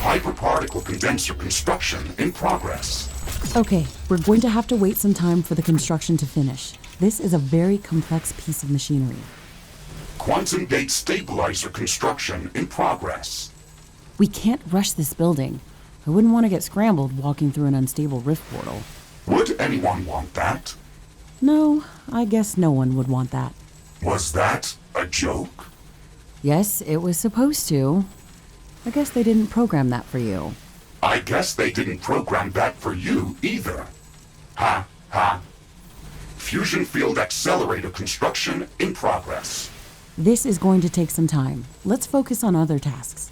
Hyperparticle condenser construction in progress. Okay, we're going to have to wait some time for the construction to finish. This is a very complex piece of machinery. Quantum gate stabilizer construction in progress. We can't rush this building. I wouldn't want to get scrambled walking through an unstable rift portal. Would anyone want that? No, I guess no one would want that. Was that a joke? Yes, it was supposed to. I guess they didn't program that for you. I guess they didn't program that for you either. Ha, ha. Fusion field accelerator construction in progress. This is going to take some time. Let's focus on other tasks.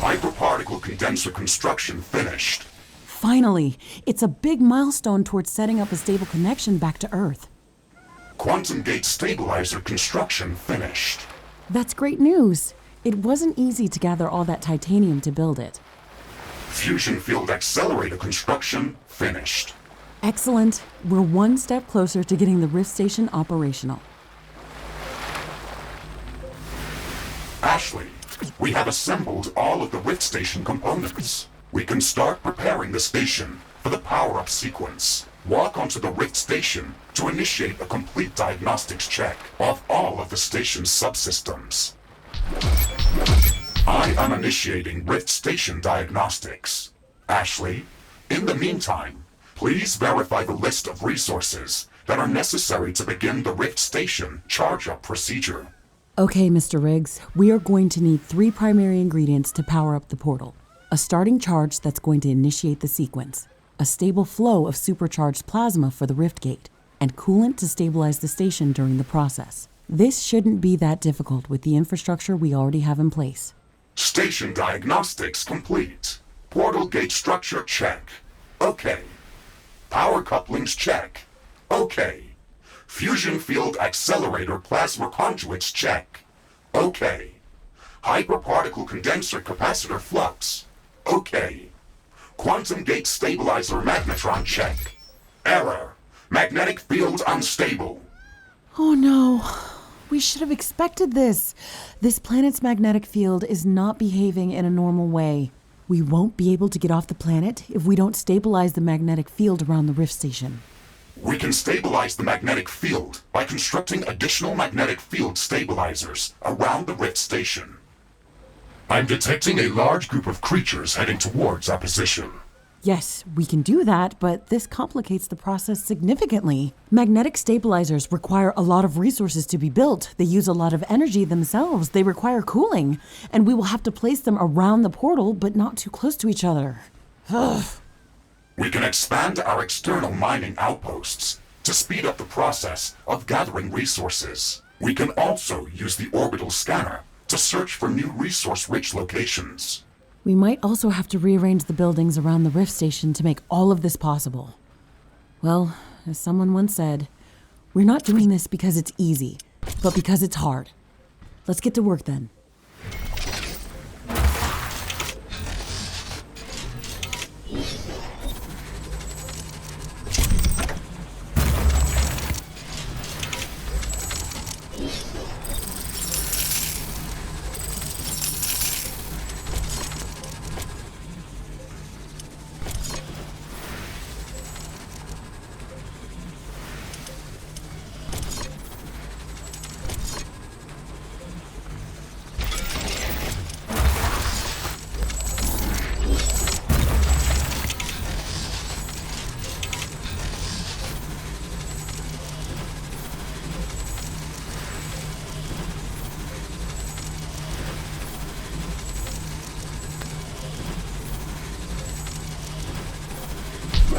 Hyperparticle condenser construction finished. Finally! It's a big milestone towards setting up a stable connection back to Earth. Quantum gate stabilizer construction finished. That's great news. It wasn't easy to gather all that titanium to build it. Fusion field accelerator construction finished. Excellent. We're one step closer to getting the Rift Station operational. Ashley, we have assembled all of the Rift Station components. We can start preparing the station for the power-up sequence. Walk onto the Rift Station to initiate a complete diagnostics check of all of the station's subsystems. I am initiating Rift Station diagnostics. Ashley, in the meantime, please verify the list of resources that are necessary to begin the Rift Station charge-up procedure. Okay, Mr. Riggs, we are going to need 3 primary ingredients to power up the portal. A starting charge that's going to initiate the sequence, a stable flow of supercharged plasma for the rift gate, and coolant to stabilize the station during the process. This shouldn't be that difficult with the infrastructure we already have in place. Station diagnostics complete. Portal gate structure check. Okay. Power couplings check. Okay. Fusion field accelerator plasma conduits check. Okay. Hyperparticle condenser capacitor flux. Okay. Quantum gate stabilizer magnetron check. Error. Magnetic field unstable. Oh no. We should have expected this. This planet's magnetic field is not behaving in a normal way. We won't be able to get off the planet if we don't stabilize the magnetic field around the Rift Station. We can stabilize the magnetic field by constructing additional magnetic field stabilizers around the Rift Station. I'm detecting a large group of creatures heading towards our position. Yes, we can do that, but this complicates the process significantly. Magnetic stabilizers require a lot of resources to be built. They use a lot of energy themselves. They require cooling. And we will have to place them around the portal, but not too close to each other. Ugh. We can expand our external mining outposts to speed up the process of gathering resources. We can also use the orbital scanner to search for new resource-rich locations. We might also have to rearrange the buildings around the Rift Station to make all of this possible. Well, as someone once said, we're not doing this because it's easy, but because it's hard. Let's get to work then.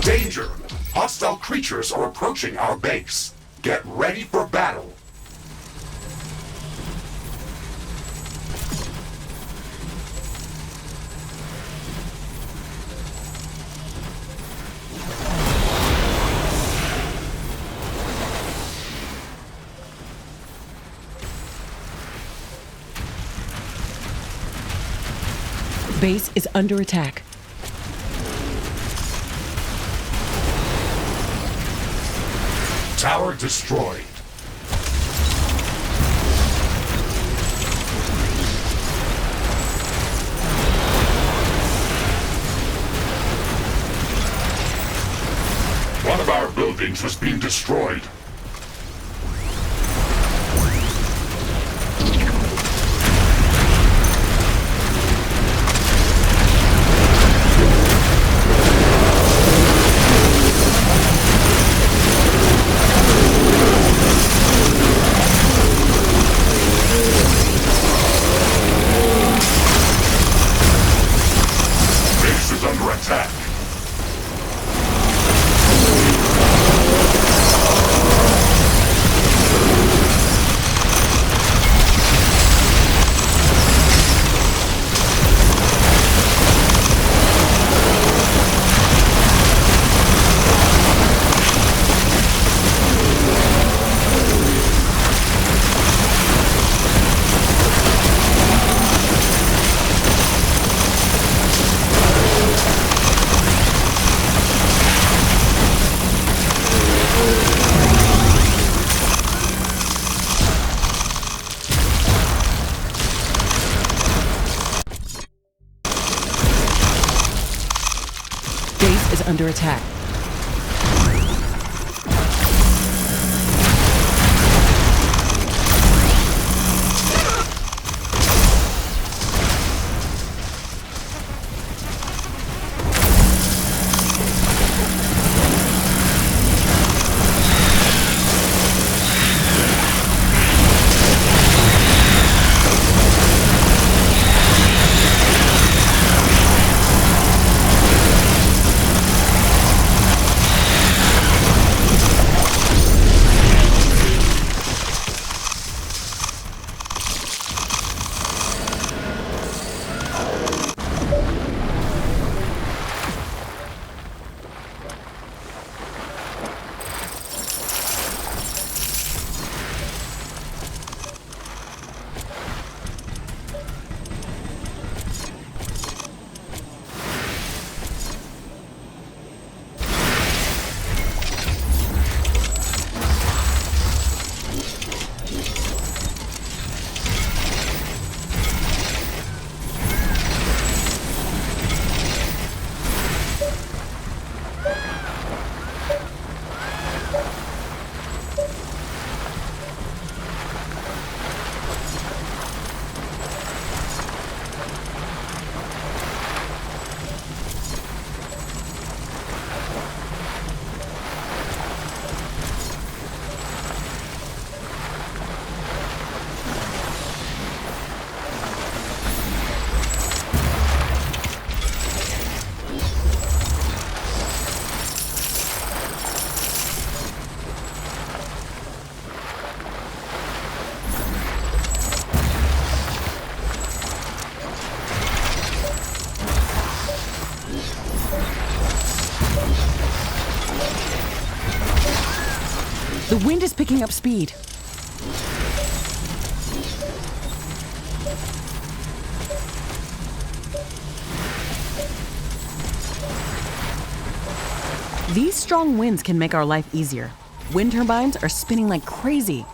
Danger! Hostile creatures are approaching our base. Get ready for battle. Base is under attack. Tower destroyed. One of our buildings has been destroyed. Base is under attack. Base is under attack. The wind is picking up speed. These strong winds can make our life easier. Wind turbines are spinning like crazy.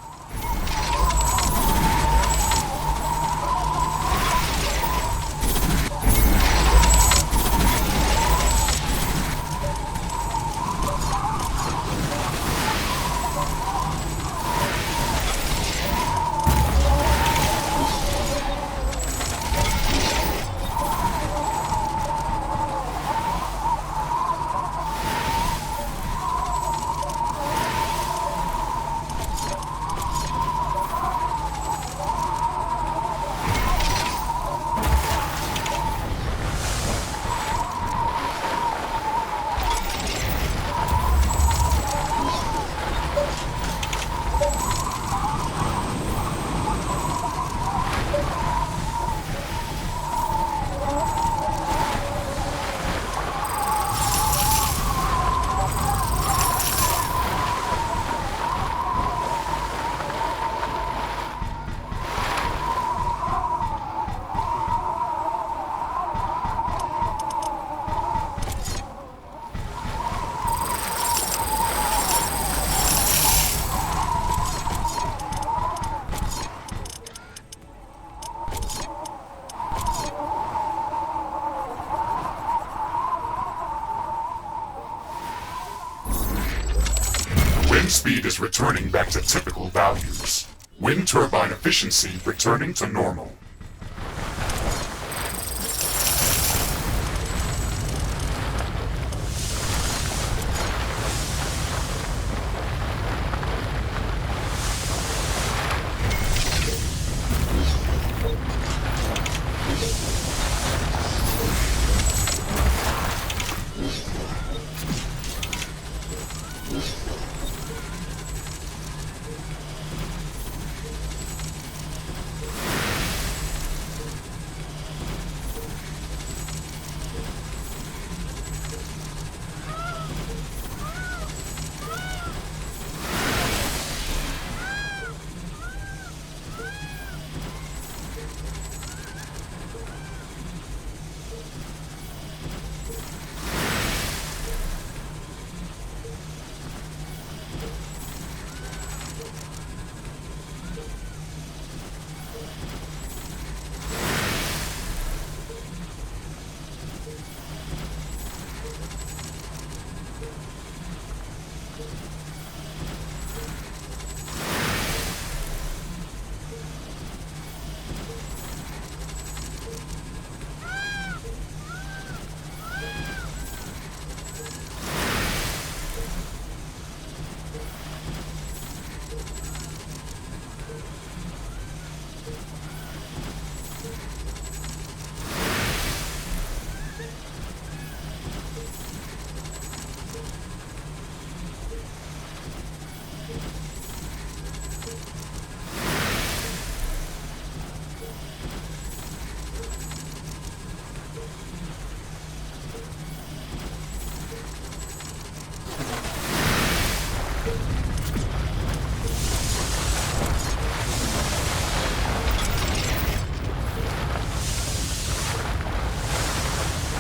Wind speed is returning back to typical values. Wind turbine efficiency returning to normal.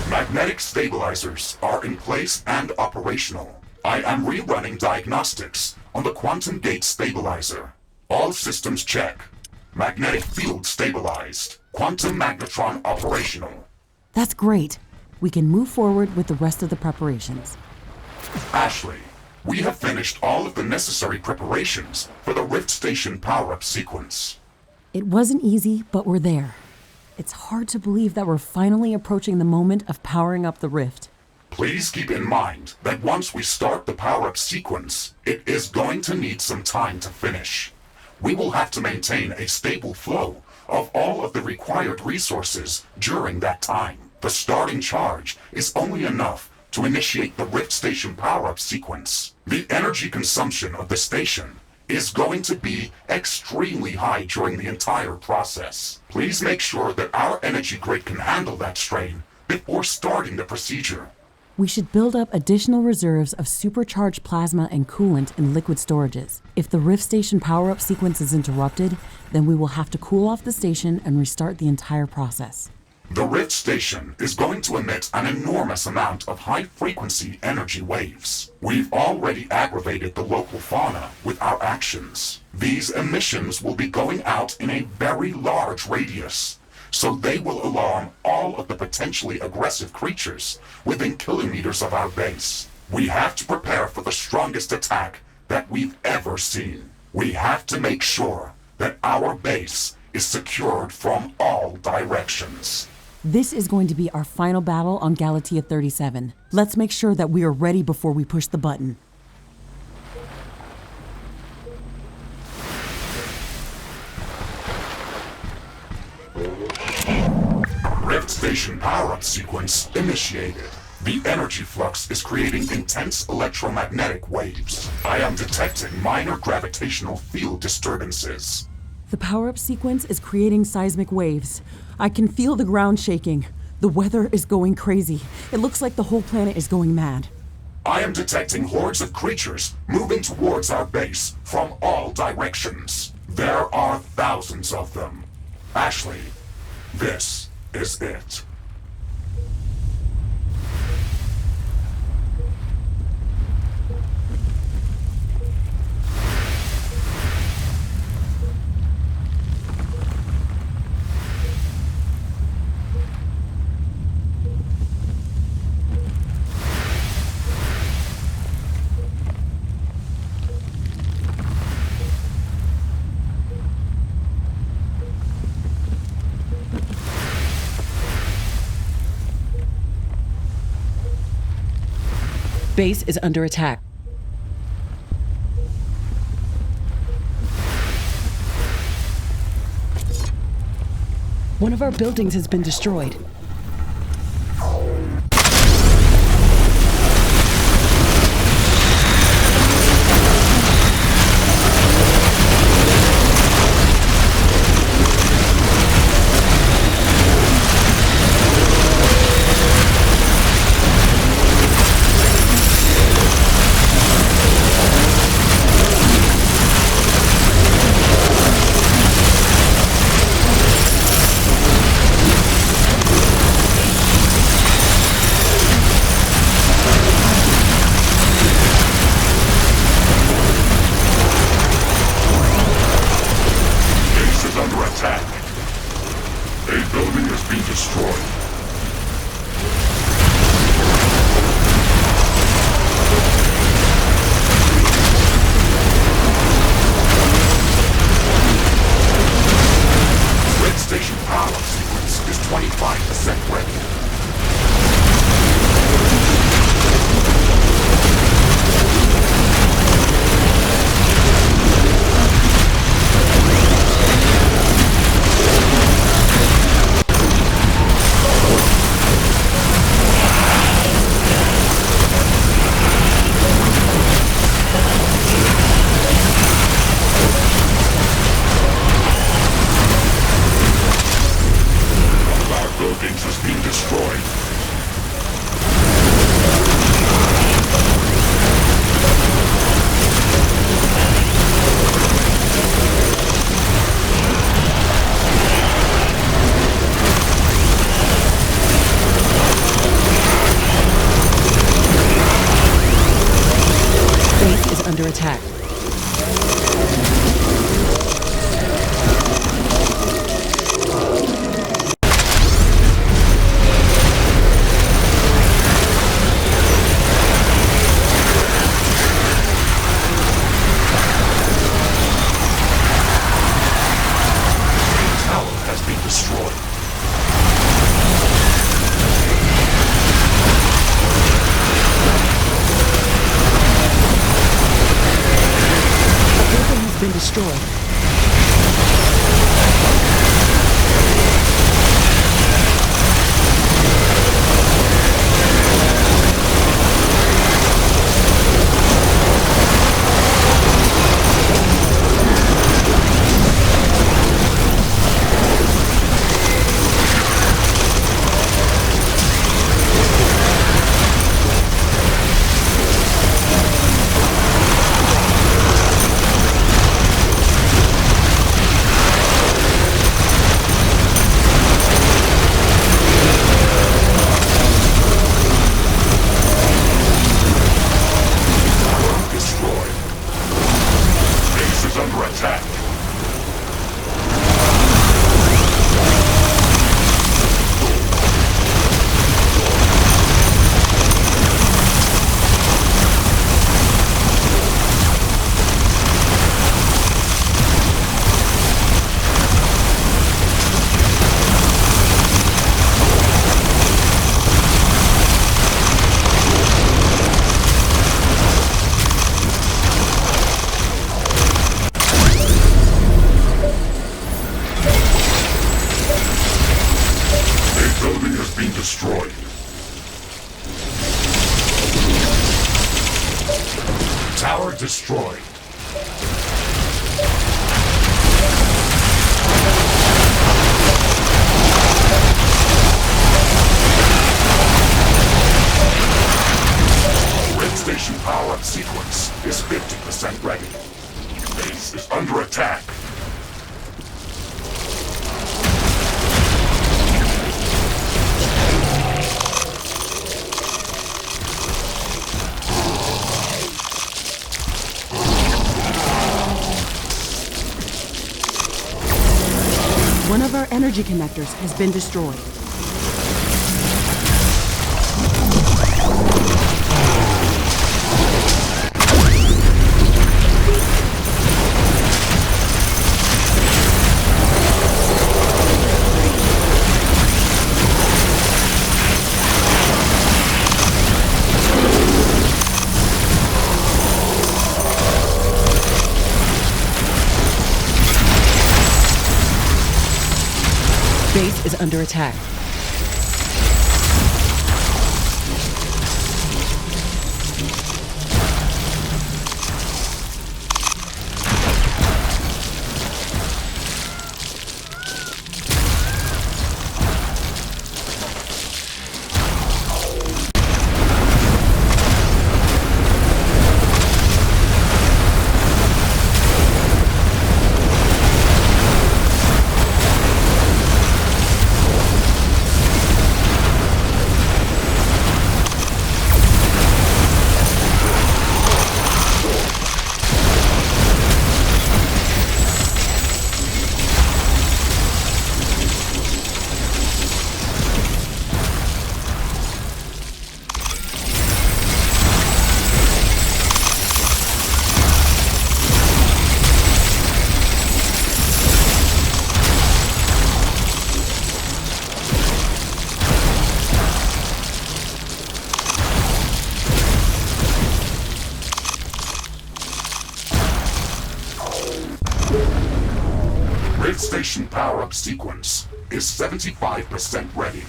Magnetic stabilizers are in place and operational. I am rerunning diagnostics on the quantum gate stabilizer. All systems check. Magnetic field stabilized. Quantum magnetron operational. That's great. We can move forward with the rest of the preparations. Ashley, we have finished all of the necessary preparations for the Rift Station power-up sequence. It wasn't easy, but we're there. It's hard to believe that we're finally approaching the moment of powering up the Rift. Please keep in mind that once we start the power-up sequence, it is going to need some time to finish. We will have to maintain a stable flow of all of the required resources during that time. The starting charge is only enough to initiate the Rift Station power-up sequence. The energy consumption of the station is going to be extremely high during the entire process. Please make sure that our energy grid can handle that strain before starting the procedure. We should build up additional reserves of supercharged plasma and coolant in liquid storages. If the Rift Station power-up sequence is interrupted, then we will have to cool off the station and restart the entire process. The Rift Station is going to emit an enormous amount of high-frequency energy waves. We've already aggravated the local fauna with our actions. These emissions will be going out in a very large radius, so they will alarm all of the potentially aggressive creatures within kilometers of our base. We have to prepare for the strongest attack that we've ever seen. We have to make sure that our base is secured from all directions. This is going to be our final battle on Galatea 37. Let's make sure that we are ready before we push the button. Rift Station power-up sequence initiated. The energy flux is creating intense electromagnetic waves. I am detecting minor gravitational field disturbances. The power-up sequence is creating seismic waves. I can feel the ground shaking. The weather is going crazy. It looks like the whole planet is going mad. I am detecting hordes of creatures moving towards our base from all directions. There are thousands of them. Ashley, this is it. Base is under attack. One of our buildings has been destroyed. Under attack. Been destroyed. destroyed. Rift Station power-up sequence is 50% ready. Base is under attack. One of our energy connectors has been destroyed. Base is under attack. Rift Station power-up sequence is 75% ready.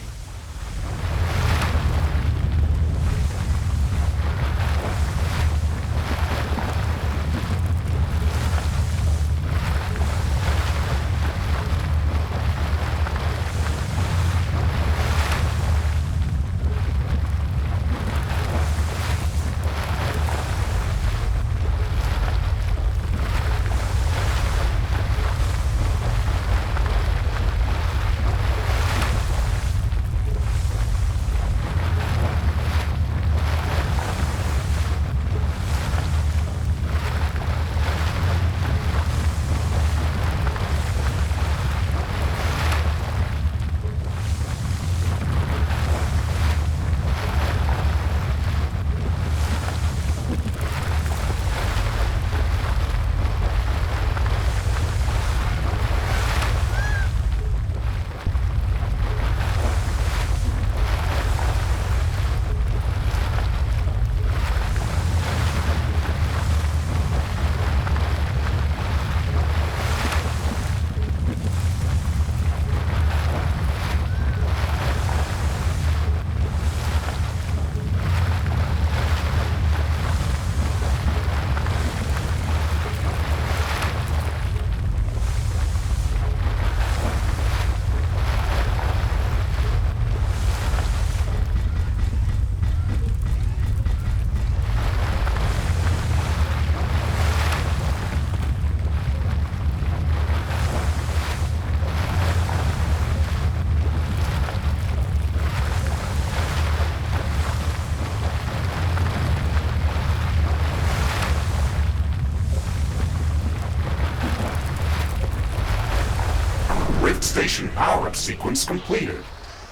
Rift Station power-up sequence completed.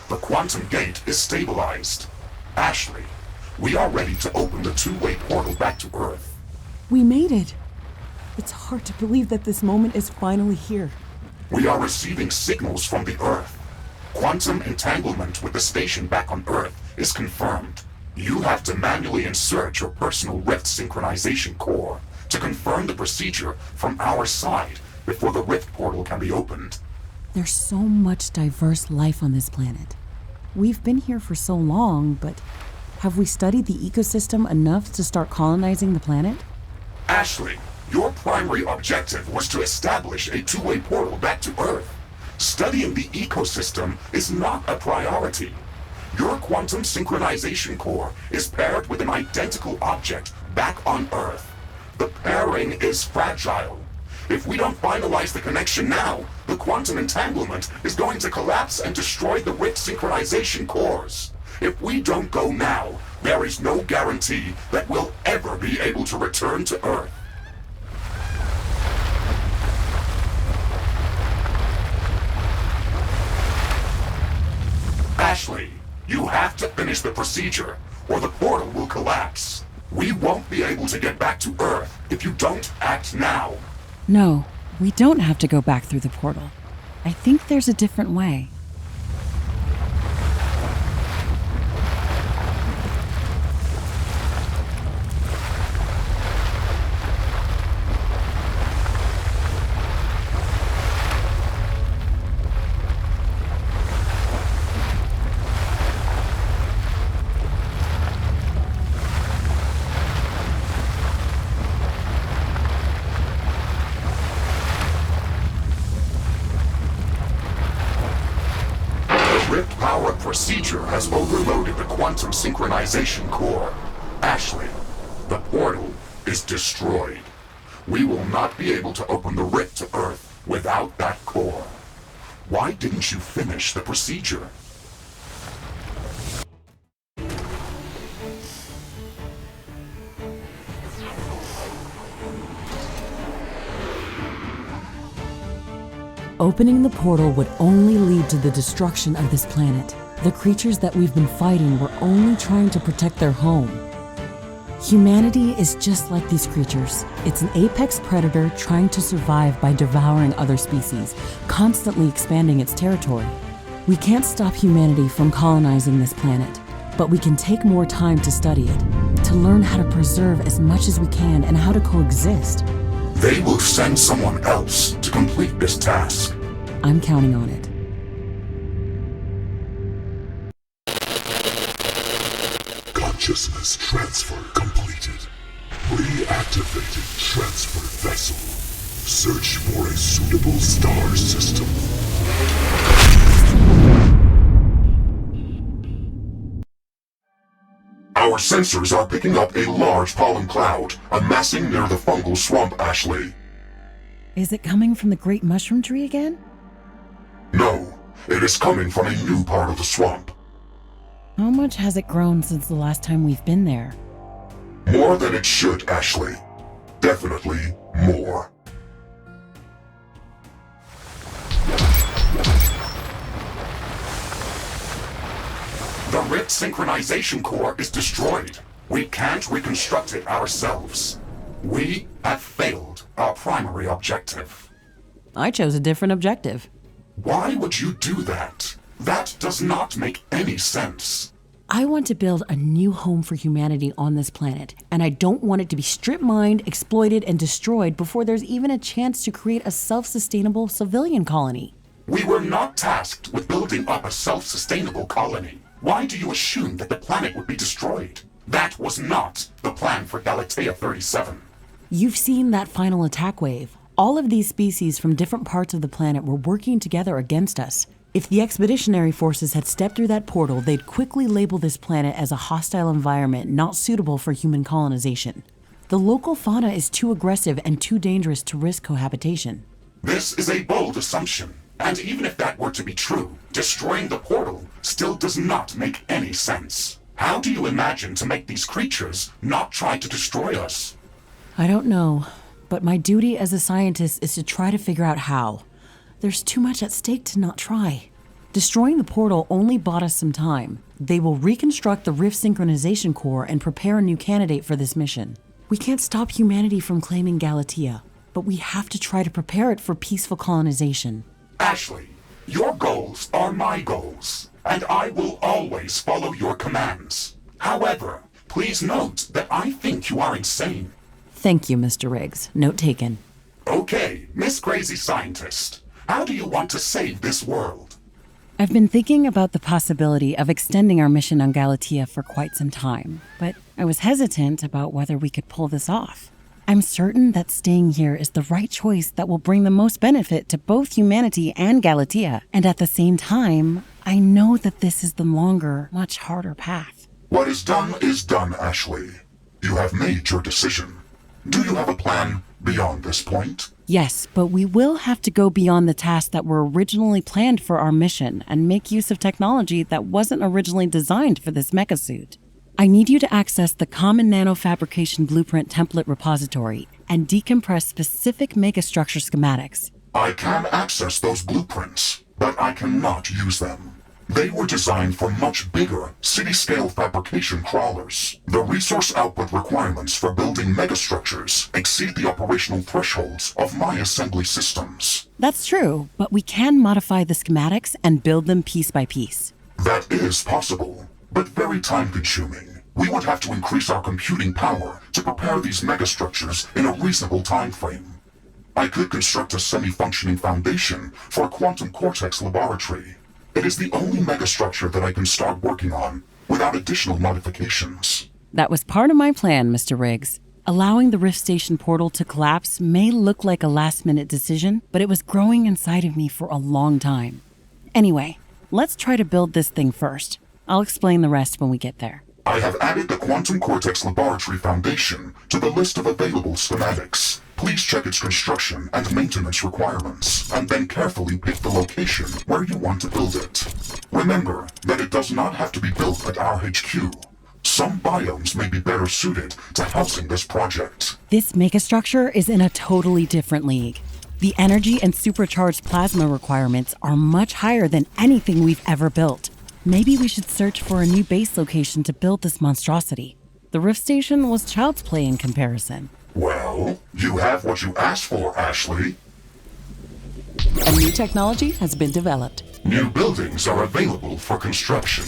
The quantum gate is stabilized. Ashley, we are ready to open the two-way portal back to Earth. We made it. It's hard to believe that this moment is finally here. We are receiving signals from the Earth. Quantum entanglement with the station back on Earth is confirmed. You have to manually insert your personal Rift synchronization core to confirm the procedure from our side before the Rift portal can be opened. There's so much diverse life on this planet. We've been here for so long, but have we studied the ecosystem enough to start colonizing the planet? Ashley, your primary objective was to establish a two-way portal back to Earth. Studying the ecosystem is not a priority. Your quantum synchronization core is paired with an identical object back on Earth. The pairing is fragile. If we don't finalize the connection now, the quantum entanglement is going to collapse and destroy the Rift synchronization cores. If we don't go now, there is no guarantee that we'll ever be able to return to Earth. Ashley, you have to finish the procedure, or the portal will collapse. We won't be able to get back to Earth if you don't act now. No, we don't have to go back through the portal. I think there's a different way. Rift power procedure has overloaded the quantum synchronization core. Ashley, the portal is destroyed. We will not be able to open the rift to Earth without that core. Why didn't you finish the procedure? Opening the portal would only lead to the destruction of this planet. The creatures that we've been fighting were only trying to protect their home. Humanity is just like these creatures. It's an apex predator trying to survive by devouring other species, constantly expanding its territory. We can't stop humanity from colonizing this planet, but we can take more time to study it, to learn how to preserve as much as we can and how to coexist. They will send someone else to complete this task. I'm counting on it. Consciousness transfer completed. Reactivated transfer vessel. Search for a suitable star system. Our sensors are picking up a large pollen cloud, amassing near the fungal swamp, Ashley. Is it coming from the great mushroom tree again? No, it is coming from a new part of the swamp. How much has it grown since the last time we've been there? More than it should, Ashley. Definitely more. The Rift synchronization core is destroyed. We can't reconstruct it ourselves. We have failed our primary objective. I chose a different objective. Why would you do that? That does not make any sense. I want to build a new home for humanity on this planet, and I don't want it to be strip-mined, exploited, and destroyed before there's even a chance to create a self-sustainable civilian colony. We were not tasked with building up a self-sustainable colony. Why do you assume that the planet would be destroyed? That was not the plan for Galatea 37. You've seen that final attack wave. All of these species from different parts of the planet were working together against us. If the expeditionary forces had stepped through that portal, they'd quickly label this planet as a hostile environment not suitable for human colonization. The local fauna is too aggressive and too dangerous to risk cohabitation. This is a bold assumption, and even if that were to be true, destroying the portal still does not make any sense. How do you imagine to make these creatures not try to destroy us? I don't know, but my duty as a scientist is to try to figure out how. There's too much at stake to not try. Destroying the portal only bought us some time. They will reconstruct the Rift synchronization core and prepare a new candidate for this mission. We can't stop humanity from claiming Galatea, but we have to try to prepare it for peaceful colonization. Ashley, your goals are my goals, and I will always follow your commands. However, please note that I think you are insane. Thank you, Mr. Riggs. Note taken. Okay, Miss Crazy Scientist, how do you want to save this world? I've been thinking about the possibility of extending our mission on Galatea for quite some time, but I was hesitant about whether we could pull this off. I'm certain that staying here is the right choice that will bring the most benefit to both humanity and Galatea. And at the same time, I know that this is the longer, much harder path. What is done, Ashley. You have made your decision. Do you have a plan beyond this point? Yes, but we will have to go beyond the tasks that were originally planned for our mission and make use of technology that wasn't originally designed for this mecha suit. I need you to access the Common Nanofabrication Blueprint Template Repository and decompress specific megastructure schematics. I can access those blueprints, but I cannot use them. They were designed for much bigger, city-scale fabrication crawlers. The resource output requirements for building megastructures exceed the operational thresholds of my assembly systems. That's true, but we can modify the schematics and build them piece by piece. That is possible, but very time-consuming. We would have to increase our computing power to prepare these megastructures in a reasonable time frame. I could construct a semi-functioning foundation for a quantum cortex laboratory. It is the only megastructure that I can start working on without additional modifications. That was part of my plan, Mr. Riggs. Allowing the Rift Station portal to collapse may look like a last-minute decision, but it was growing inside of me for a long time. Anyway, let's try to build this thing first. I'll explain the rest when we get there. I have added the Quantum Cortex Laboratory Foundation to the list of available schematics. Please check its construction and maintenance requirements, and then carefully pick the location where you want to build it. Remember that it does not have to be built at our HQ. Some biomes may be better suited to housing this project. This megastructure is in a totally different league. The energy and supercharged plasma requirements are much higher than anything we've ever built. Maybe we should search for a new base location to build this monstrosity. The Rift Station was child's play in comparison. Well, you have what you asked for, Ashley. A new technology has been developed. New buildings are available for construction.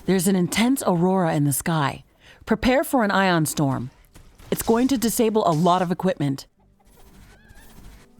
There's an intense aurora in the sky. Prepare for an ion storm. It's going to disable a lot of equipment.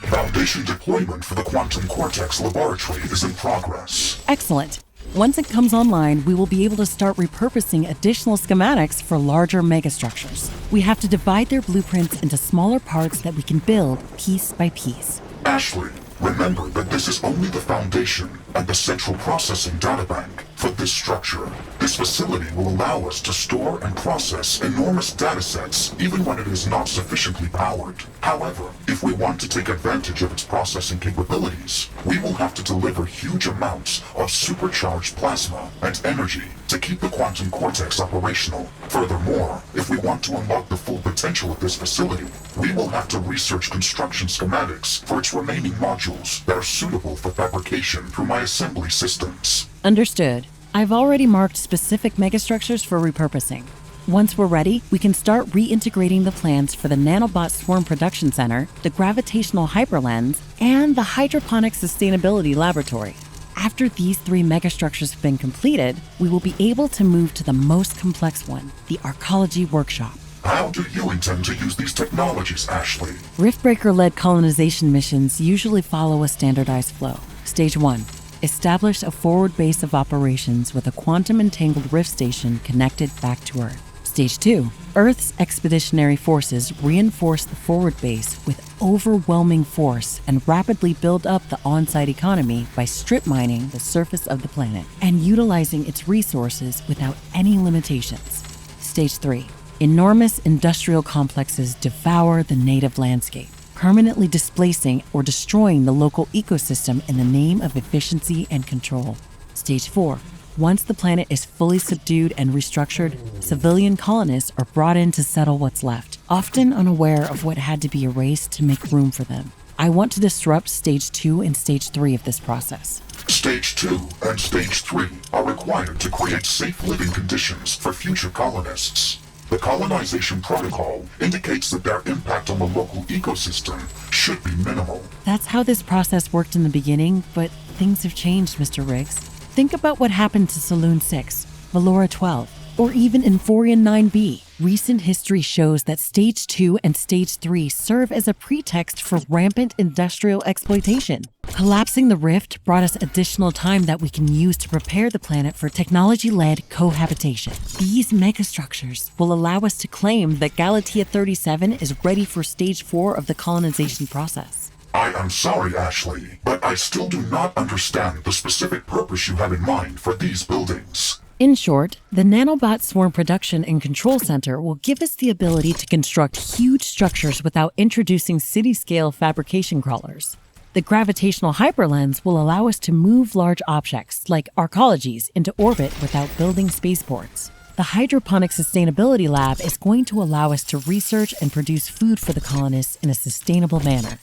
Foundation deployment for the Quantum Cortex Laboratory is in progress. Excellent. Once it comes online, we will be able to start repurposing additional schematics for larger megastructures. We have to divide their blueprints into smaller parts that we can build piece by piece. Ashley, remember that this is only the foundation and the central processing databank. For this structure, this facility will allow us to store and process enormous datasets even when it is not sufficiently powered. However, if we want to take advantage of its processing capabilities, we will have to deliver huge amounts of supercharged plasma and energy to keep the quantum cortex operational. Furthermore, if we want to unlock the full potential of this facility, we will have to research construction schematics for its remaining modules that are suitable for fabrication through my assembly systems. Understood. I've already marked specific megastructures for repurposing. Once we're ready, we can start reintegrating the plans for the Nanobot Swarm Production Center, the Gravitational Hyperlens, and the Hydroponic Sustainability Laboratory. After these 3 megastructures have been completed, we will be able to move to the most complex one, the Arcology Workshop. How do you intend to use these technologies, Ashley? Riftbreaker-led colonization missions usually follow a standardized flow. Stage 1. Establish a forward base of operations with a quantum-entangled rift station connected back to Earth. Stage 2. Earth's expeditionary forces reinforce the forward base with overwhelming force and rapidly build up the on-site economy by strip mining the surface of the planet and utilizing its resources without any limitations. Stage 3. Enormous industrial complexes devour the native landscape, permanently displacing or destroying the local ecosystem in the name of efficiency and control. Stage 4. Once the planet is fully subdued and restructured, civilian colonists are brought in to settle what's left, often unaware of what had to be erased to make room for them. I want to disrupt Stage 2 and Stage 3 of this process. Stage 2 and Stage 3 are required to create safe living conditions for future colonists. The colonization protocol indicates that their impact on the local ecosystem should be minimal. That's how this process worked in the beginning, but things have changed, Mr. Riggs. Think about what happened to Saloon 6, Valora 12, or even Inforian 9B. Recent history shows that Stage 2 and Stage 3 serve as a pretext for rampant industrial exploitation. Collapsing the rift brought us additional time that we can use to prepare the planet for technology-led cohabitation. These megastructures will allow us to claim that Galatea 37 is ready for Stage 4 of the colonization process. I am sorry, Ashley, but I still do not understand the specific purpose you have in mind for these buildings. In short, the Nanobot Swarm Production and Control Center will give us the ability to construct huge structures without introducing city-scale fabrication crawlers. The Gravitational Hyperlens will allow us to move large objects, like arcologies, into orbit without building spaceports. The Hydroponic Sustainability Lab is going to allow us to research and produce food for the colonists in a sustainable manner.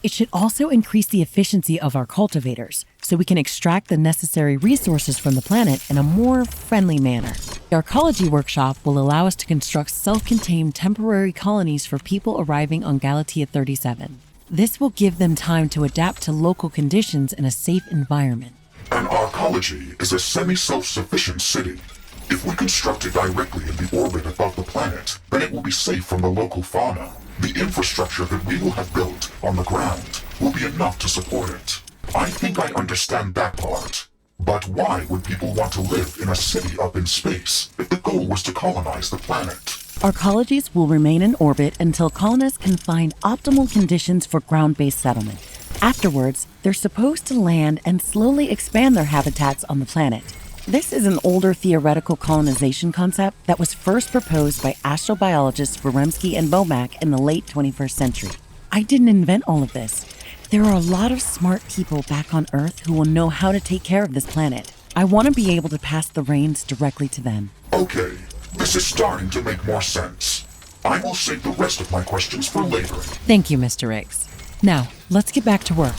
It should also increase the efficiency of our cultivators, so we can extract the necessary resources from the planet in a more friendly manner. The Arcology Workshop will allow us to construct self-contained temporary colonies for people arriving on Galatea 37. This will give them time to adapt to local conditions in a safe environment. An arcology is a semi-self-sufficient city. If we construct it directly in the orbit above the planet, then it will be safe from the local fauna. The infrastructure that we will have built on the ground will be enough to support it. I think I understand that part. But why would people want to live in a city up in space if the goal was to colonize the planet? Arcologies will remain in orbit until colonists can find optimal conditions for ground-based settlement. Afterwards, they're supposed to land and slowly expand their habitats on the planet. This is an older theoretical colonization concept that was first proposed by astrobiologists Veremsky and Bomack in the late 21st century. I didn't invent all of this. There are a lot of smart people back on Earth who will know how to take care of this planet. I want to be able to pass the reins directly to them. Okay, this is starting to make more sense. I will save the rest of my questions for later. Thank you, Mr. Riggs. Now, let's get back to work.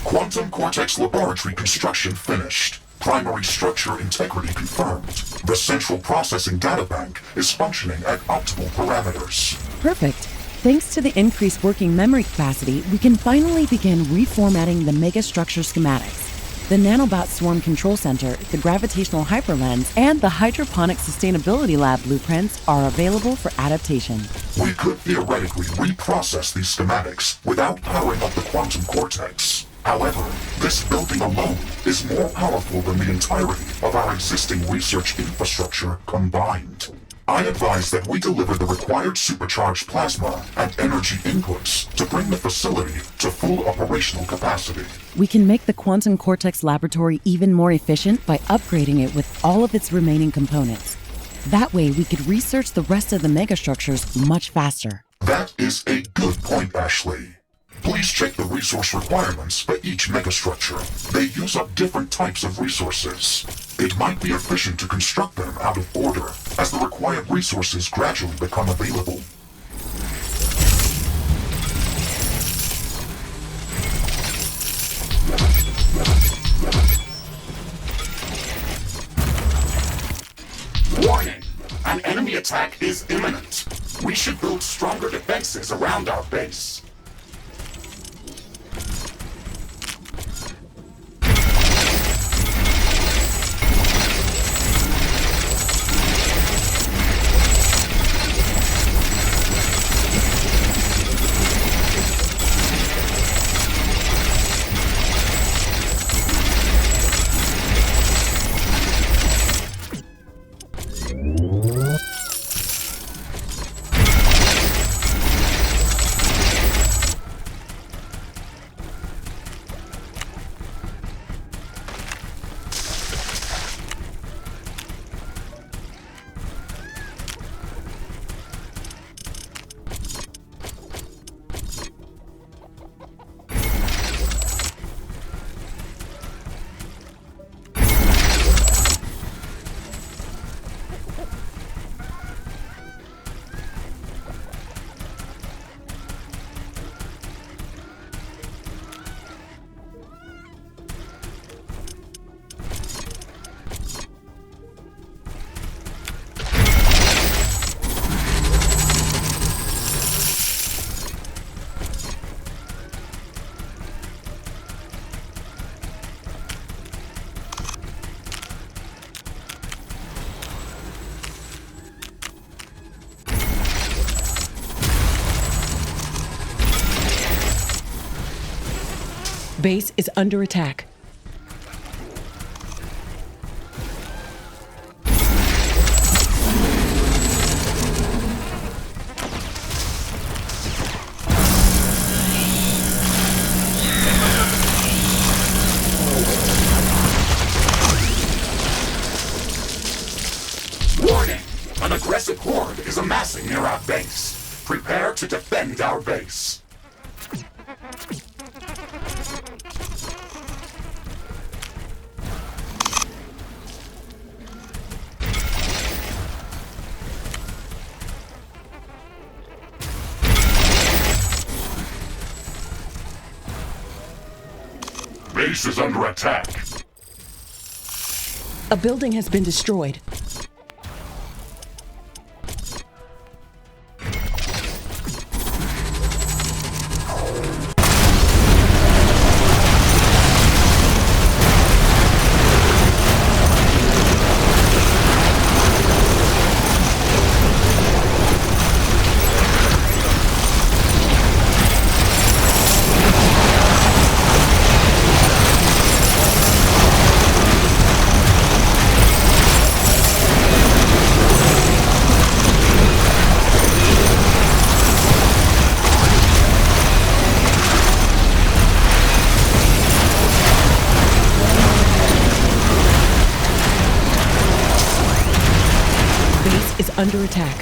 Quantum Cortex Laboratory construction finished. Primary structure integrity confirmed. The central processing data bank is functioning at optimal parameters. Perfect. Thanks to the increased working memory capacity, we can finally begin reformatting the megastructure schematics. The Nanobot Swarm Control Center, the Gravitational Hyperlens, and the Hydroponic Sustainability Lab blueprints are available for adaptation. We could theoretically reprocess these schematics without powering up the quantum cortex. However, this building alone is more powerful than the entirety of our existing research infrastructure combined. I advise that we deliver the required supercharged plasma and energy inputs to bring the facility to full operational capacity. We can make the Quantum Cortex laboratory even more efficient by upgrading it with all of its remaining components. That way, we could research the rest of the megastructures much faster. That is a good point, Ashley. Please check the resource requirements for each megastructure. They use up different types of resources. It might be efficient to construct them out of order, as the required resources gradually become available. Warning! An enemy attack is imminent. We should build stronger defenses around our base. Base is under attack. Warning! An aggressive horde is amassing near our base. Prepare to defend our base. Base is under attack. A building has been destroyed. Is under attack.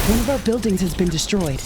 One of our buildings has been destroyed.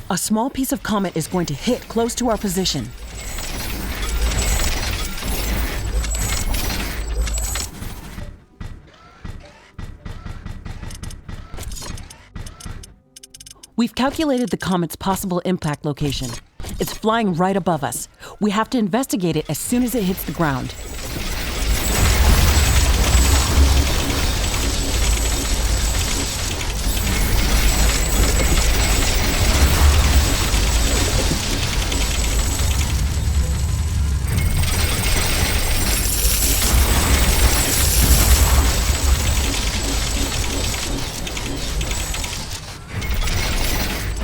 A small piece of comet is going to hit close to our position. We've calculated the comet's possible impact location. It's flying right above us. We have to investigate it as soon as it hits the ground.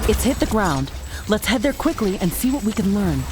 It's hit the ground. Let's head there quickly and see what we can learn.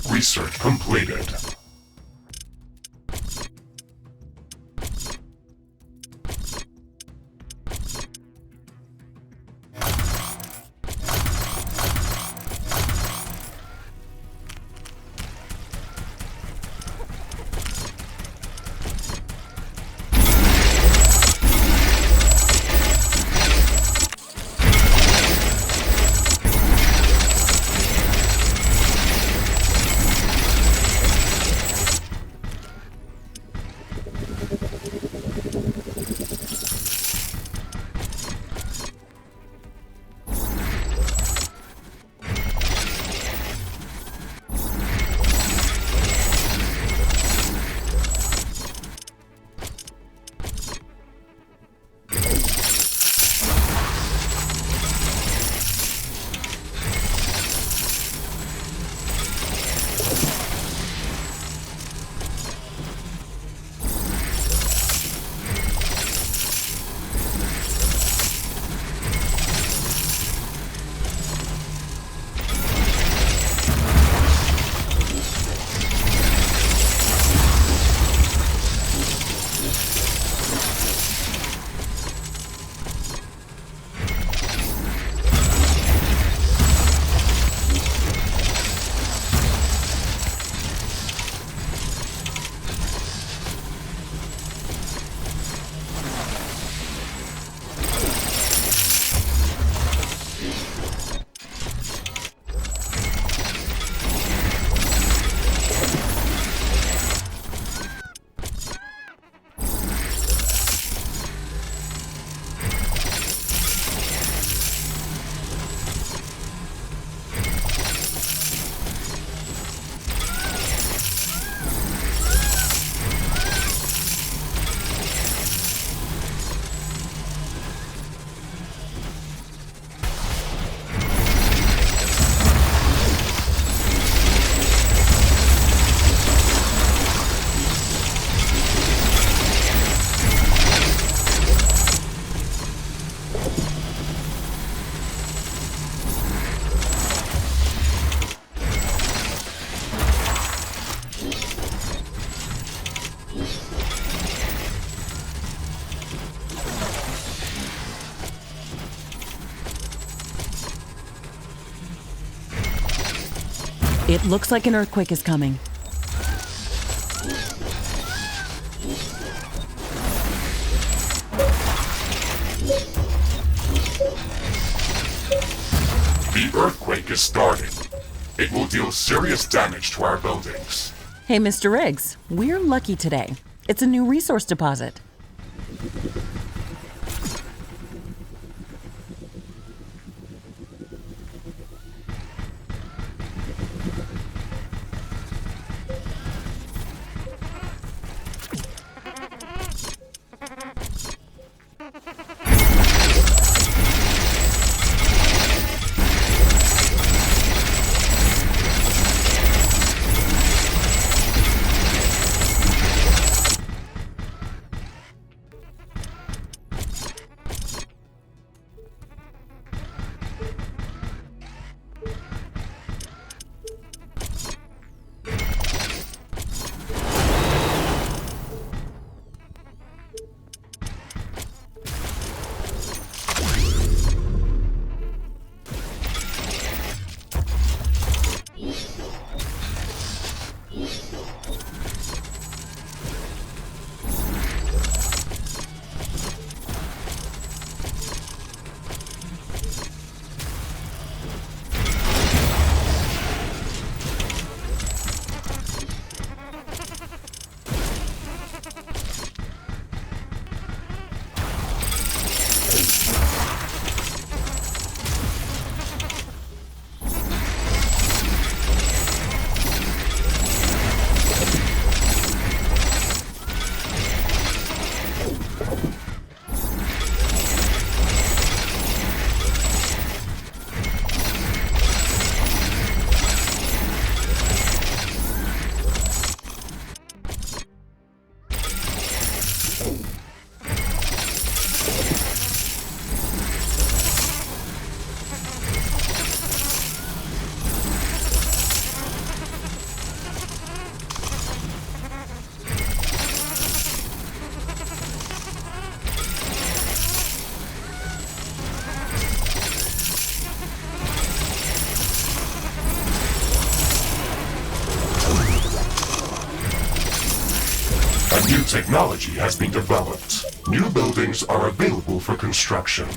Research completed. It looks like an earthquake is coming. The earthquake is starting. It will deal serious damage to our buildings. Hey, Mr. Riggs, we're lucky today. It's a new resource deposit. A new technology has been developed. New buildings are available for construction.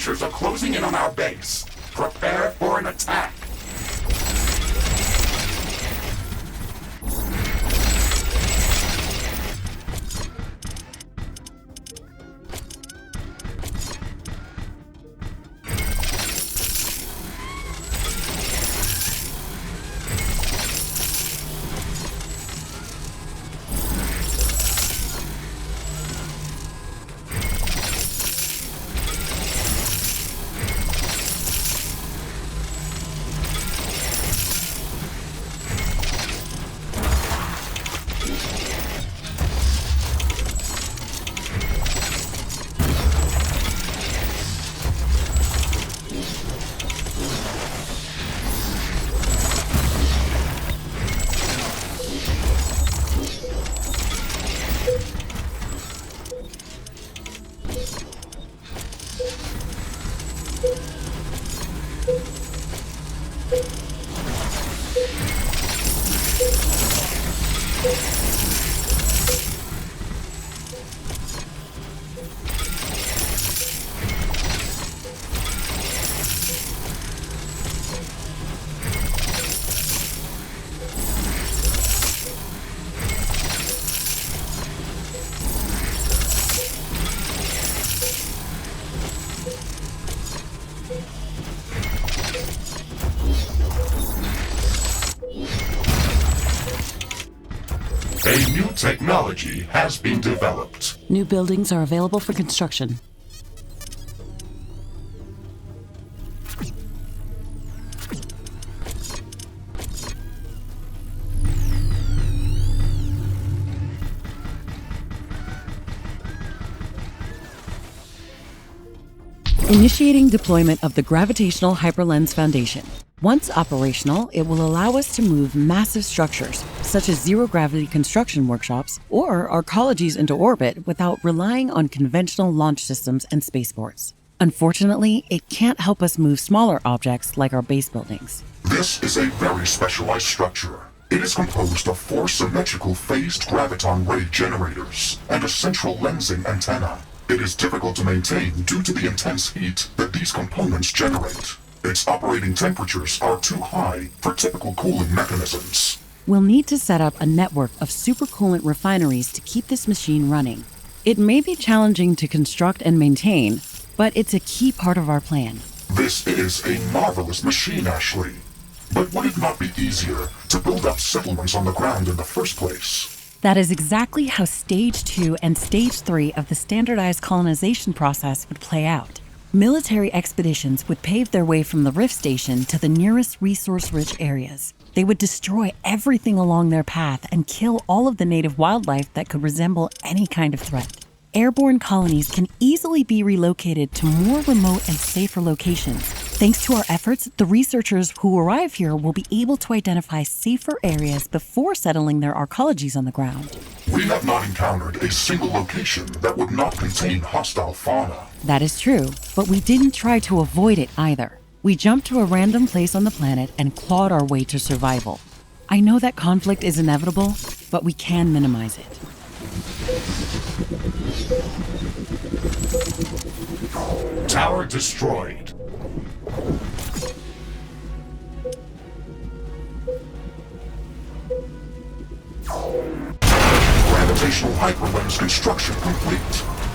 Megastructures are closing in on our base. Prepare for an attack. A new technology has been developed. New buildings are available for construction. Initiating deployment of the Gravitational Hyperlens Foundation. Once operational, it will allow us to move massive structures, such as zero-gravity construction workshops or arcologies into orbit without relying on conventional launch systems and spaceports. Unfortunately, it can't help us move smaller objects like our base buildings. This is a very specialized structure. It is composed of 4 symmetrical phased graviton ray generators and a central lensing antenna. It is difficult to maintain due to the intense heat that these components generate. Its operating temperatures are too high for typical cooling mechanisms. We'll need to set up a network of supercoolant refineries to keep this machine running. It may be challenging to construct and maintain, but it's a key part of our plan. This is a marvelous machine, Ashley. But would it not be easier to build up settlements on the ground in the first place? That is exactly how Stage 2 and Stage 3 of the standardized colonization process would play out. Military expeditions would pave their way from the Rift Station to the nearest resource-rich areas. They would destroy everything along their path and kill all of the native wildlife that could resemble any kind of threat. Airborne colonies can easily be relocated to more remote and safer locations. Thanks to our efforts, the researchers who arrive here will be able to identify safer areas before settling their arcologies on the ground. We have not encountered a single location that would not contain hostile fauna. That is true, but we didn't try to avoid it either. We jumped to a random place on the planet and clawed our way to survival. I know that conflict is inevitable, but we can minimize it. Tower destroyed. Gravitational hyperlens construction complete.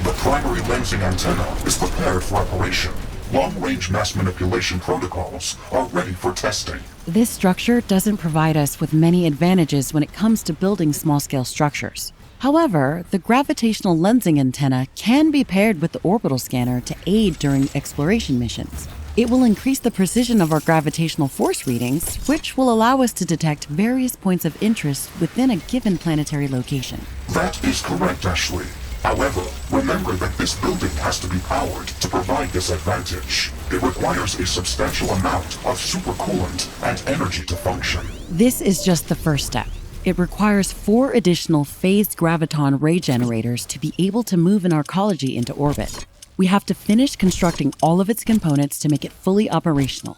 The primary lensing antenna is prepared for operation. Long-range mass manipulation protocols are ready for testing. This structure doesn't provide us with many advantages when it comes to building small-scale structures. However, the gravitational lensing antenna can be paired with the orbital scanner to aid during exploration missions. It will increase the precision of our gravitational force readings, which will allow us to detect various points of interest within a given planetary location. That is correct, Ashley. However, remember that this building has to be powered to provide this advantage. It requires a substantial amount of supercoolant and energy to function. This is just the first step. It requires 4 additional phased graviton ray generators to be able to move an arcology into orbit. We have to finish constructing all of its components to make it fully operational.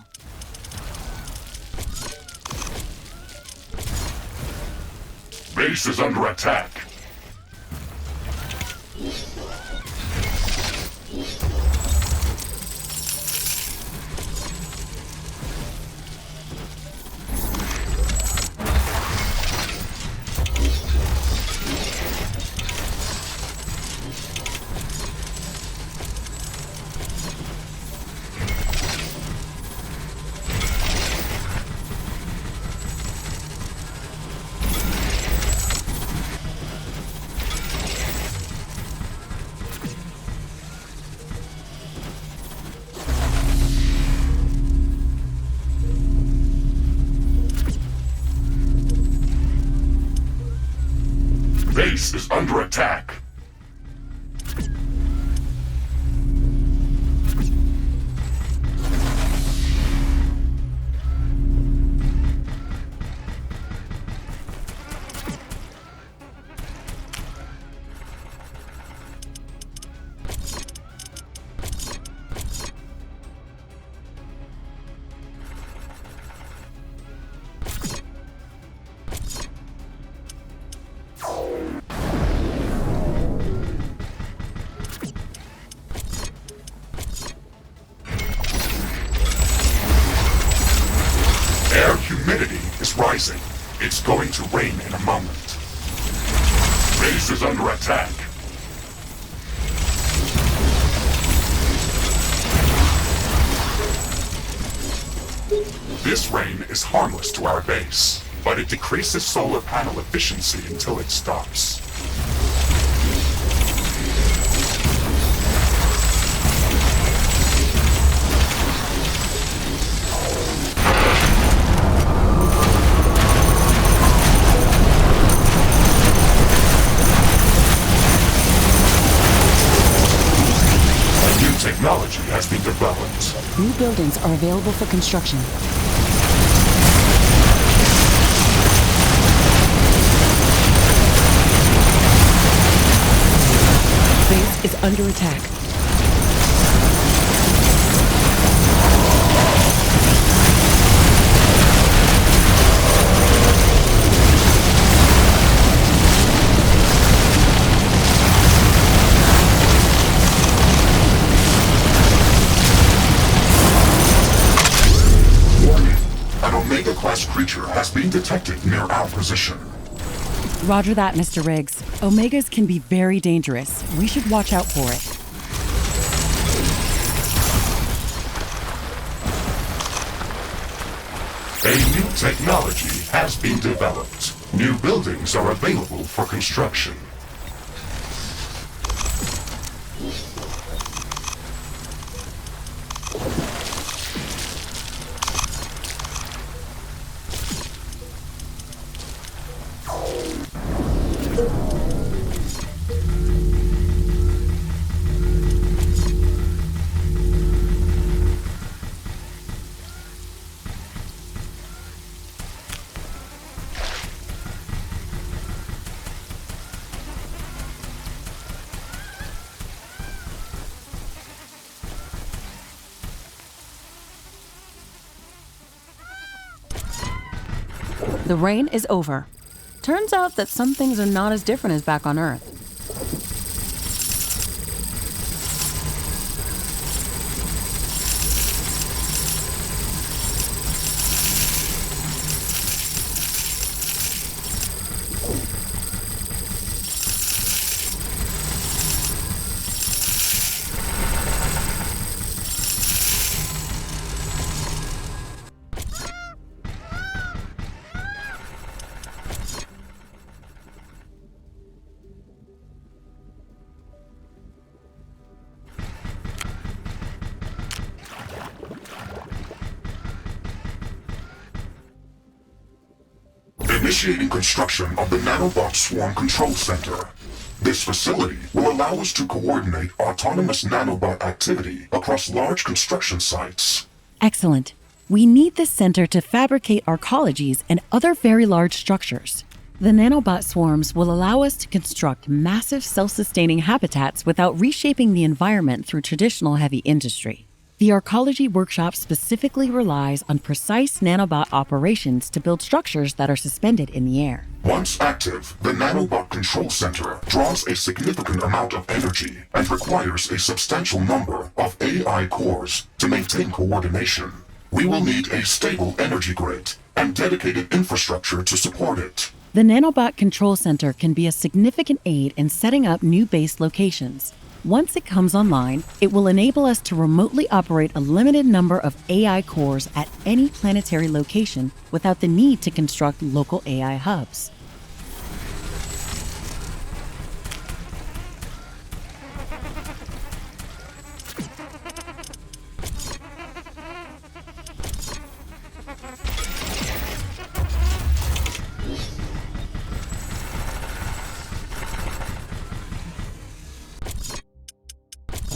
Base is under attack. Base is under attack. Air humidity is rising. It's going to rain in a moment. Base is under attack. This rain is harmless to our base, but it decreases solar panel efficiency until it stops. Technology has been developed. New buildings are available for construction. Base is under attack. Omega-class creature has been detected near our position. Roger that, Mr. Riggs. Omegas can be very dangerous. We should watch out for it. A new technology has been developed. New buildings are available for construction. The rain is over. Turns out that some things are not as different as back on Earth. Initiating construction of the Nanobot Swarm Control Center. This facility will allow us to coordinate autonomous nanobot activity across large construction sites. Excellent. We need this center to fabricate arcologies and other very large structures. The nanobot swarms will allow us to construct massive self-sustaining habitats without reshaping the environment through traditional heavy industry. The Arcology Workshop specifically relies on precise nanobot operations to build structures that are suspended in the air. Once active, the Nanobot Control Center draws a significant amount of energy and requires a substantial number of AI cores to maintain coordination. We will need a stable energy grid and dedicated infrastructure to support it. The Nanobot Control Center can be a significant aid in setting up new base locations. Once it comes online, it will enable us to remotely operate a limited number of AI cores at any planetary location without the need to construct local AI hubs.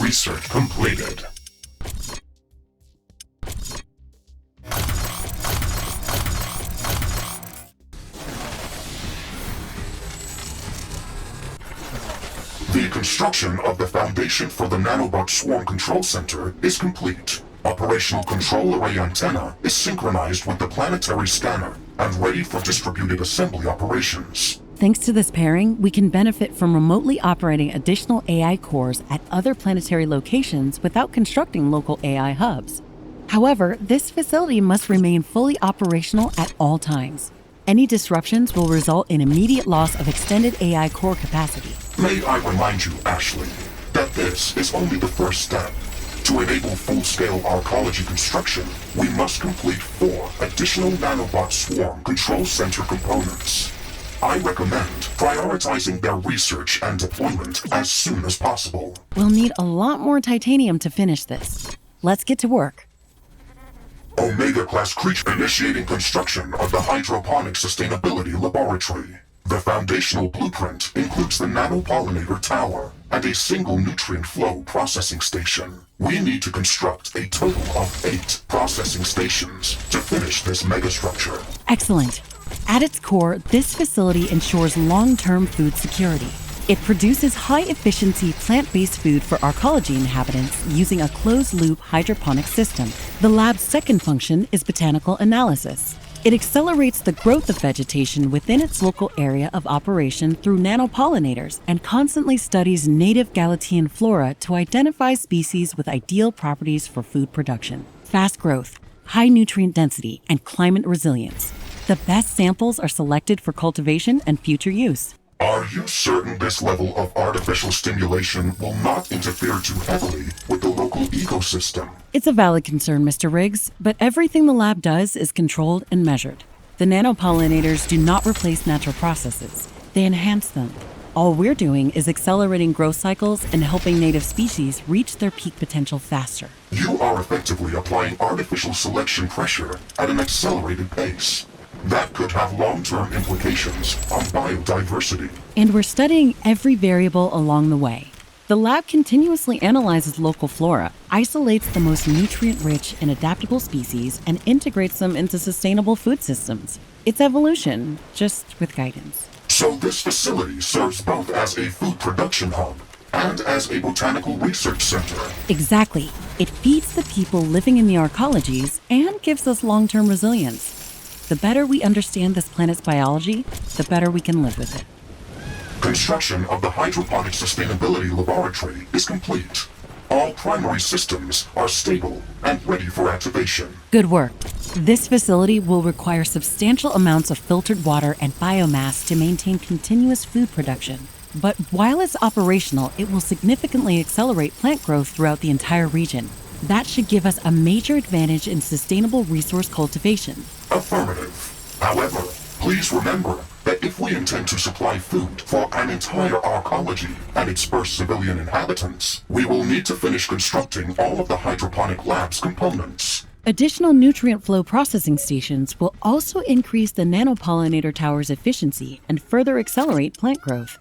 Research completed. The construction of the foundation for the nanobot swarm control center is complete. Operational control array antenna is synchronized with the planetary scanner and ready for distributed assembly operations. Thanks to this pairing, we can benefit from remotely operating additional AI cores at other planetary locations without constructing local AI hubs. However, this facility must remain fully operational at all times. Any disruptions will result in immediate loss of extended AI core capacity. May I remind you, Ashley, that this is only the first step. To enable full-scale arcology construction, we must complete 4 additional nanobot swarm control center components. I recommend prioritizing their research and deployment as soon as possible. We'll need a lot more titanium to finish this. Let's get to work. Omega-class creature initiating construction of the Hydroponic Sustainability Laboratory. The foundational blueprint includes the nanopollinator tower and a single nutrient flow processing station. We need to construct a total of 8 processing stations to finish this megastructure. Excellent. At its core, this facility ensures long-term food security. It produces high-efficiency plant-based food for arcology inhabitants using a closed-loop hydroponic system. The lab's second function is botanical analysis. It accelerates the growth of vegetation within its local area of operation through nanopollinators and constantly studies native Galatian flora to identify species with ideal properties for food production. Fast growth, high nutrient density, and climate resilience. The best samples are selected for cultivation and future use. Are you certain this level of artificial stimulation will not interfere too heavily with the local ecosystem? It's a valid concern, Mr. Riggs, but everything the lab does is controlled and measured. The nanopollinators do not replace natural processes. They enhance them. All we're doing is accelerating growth cycles and helping native species reach their peak potential faster. You are effectively applying artificial selection pressure at an accelerated pace. That could have long-term implications on biodiversity. And we're studying every variable along the way. The lab continuously analyzes local flora, isolates the most nutrient-rich and adaptable species, and integrates them into sustainable food systems. It's evolution, just with guidance. So this facility serves both as a food production hub and as a botanical research center. Exactly. It feeds the people living in the arcologies and gives us long-term resilience. The better we understand this planet's biology, the better we can live with it. Construction of the Hydroponic Sustainability Laboratory is complete. All primary systems are stable and ready for activation. Good work. This facility will require substantial amounts of filtered water and biomass to maintain continuous food production. But while it's operational, it will significantly accelerate plant growth throughout the entire region. That should give us a major advantage in sustainable resource cultivation. Affirmative. However, please remember that if we intend to supply food for an entire arcology and its first civilian inhabitants, we will need to finish constructing all of the hydroponic lab's components. Additional nutrient flow processing stations will also increase the nanopollinator tower's efficiency and further accelerate plant growth.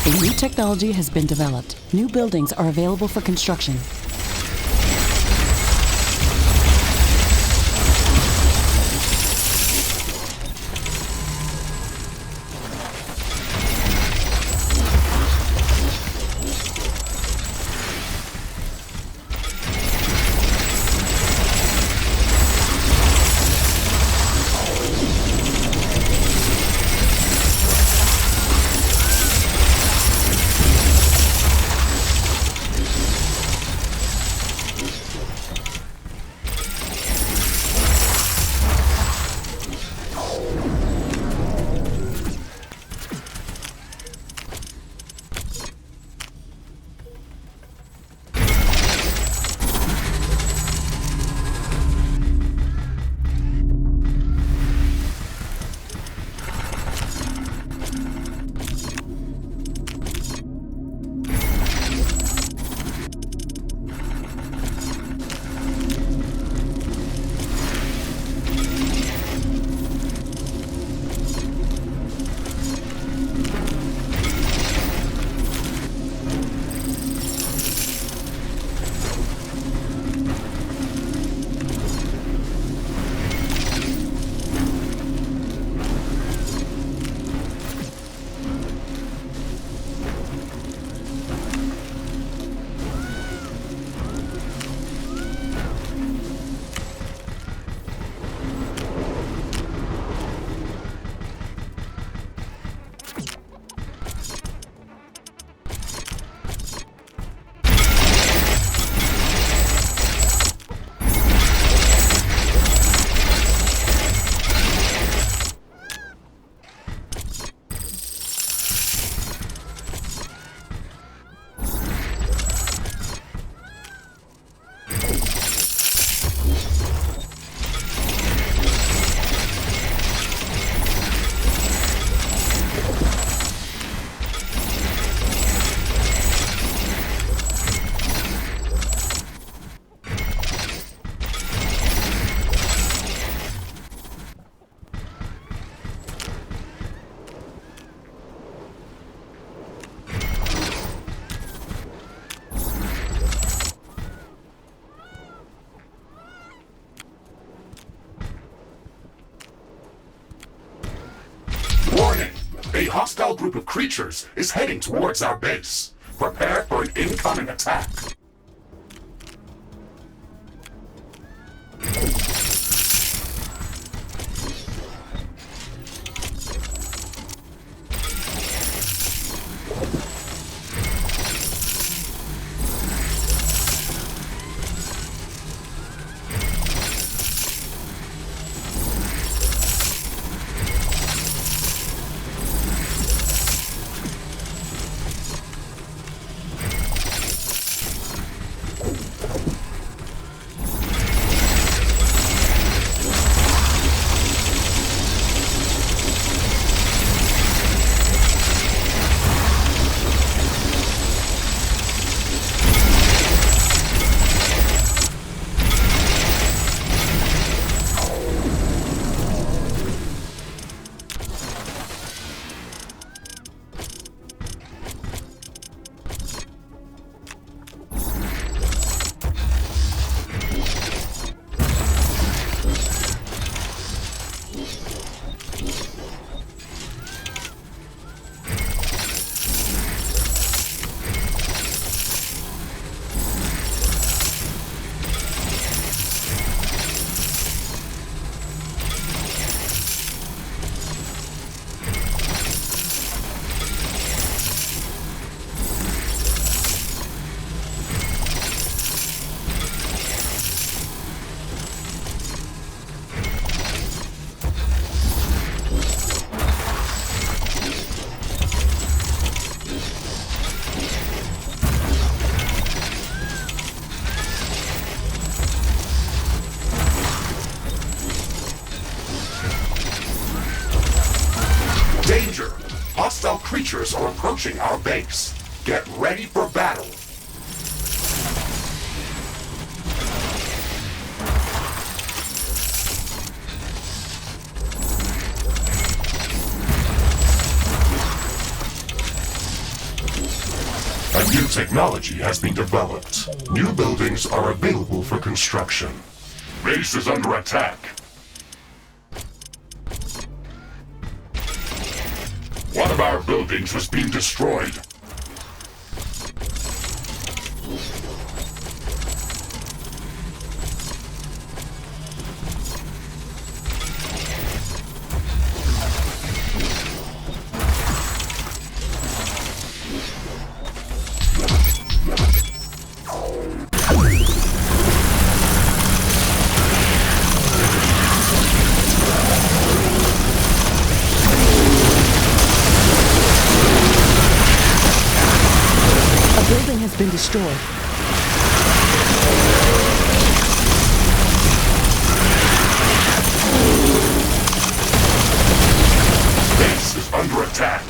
A new technology has been developed. New buildings are available for construction. Warning! A hostile group of creatures is heading towards our base. Prepare for an incoming attack. Danger! Hostile creatures are approaching our base. Get ready for battle. A new technology has been developed. New buildings are available for construction. Base is under attack. One of our buildings was being destroyed. Been destroyed. Base is under attack.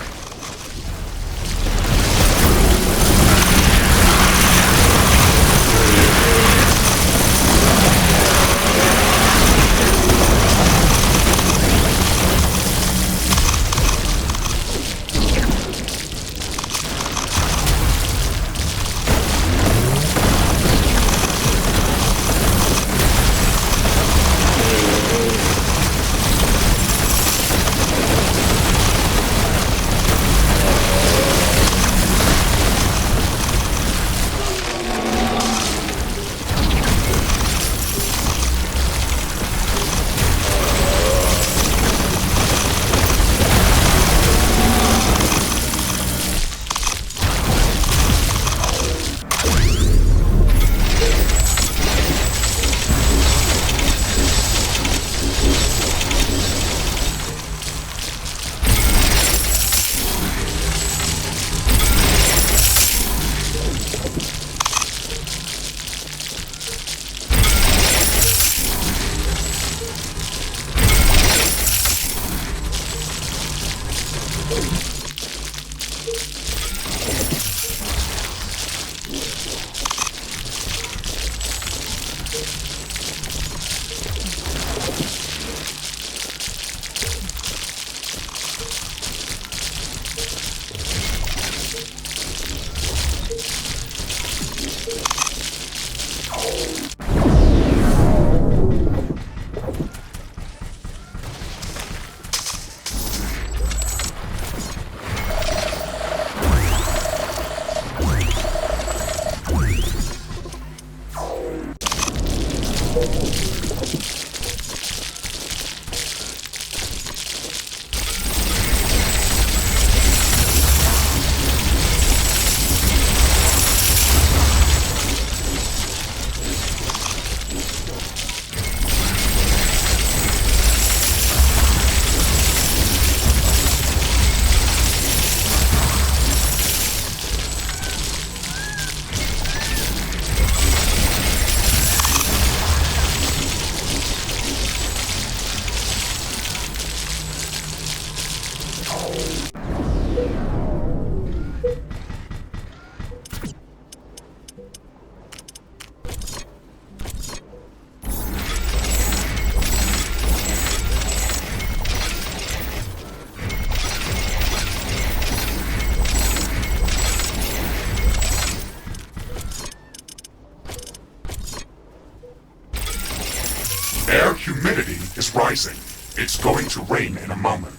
Air humidity is rising. It's going to rain in a moment.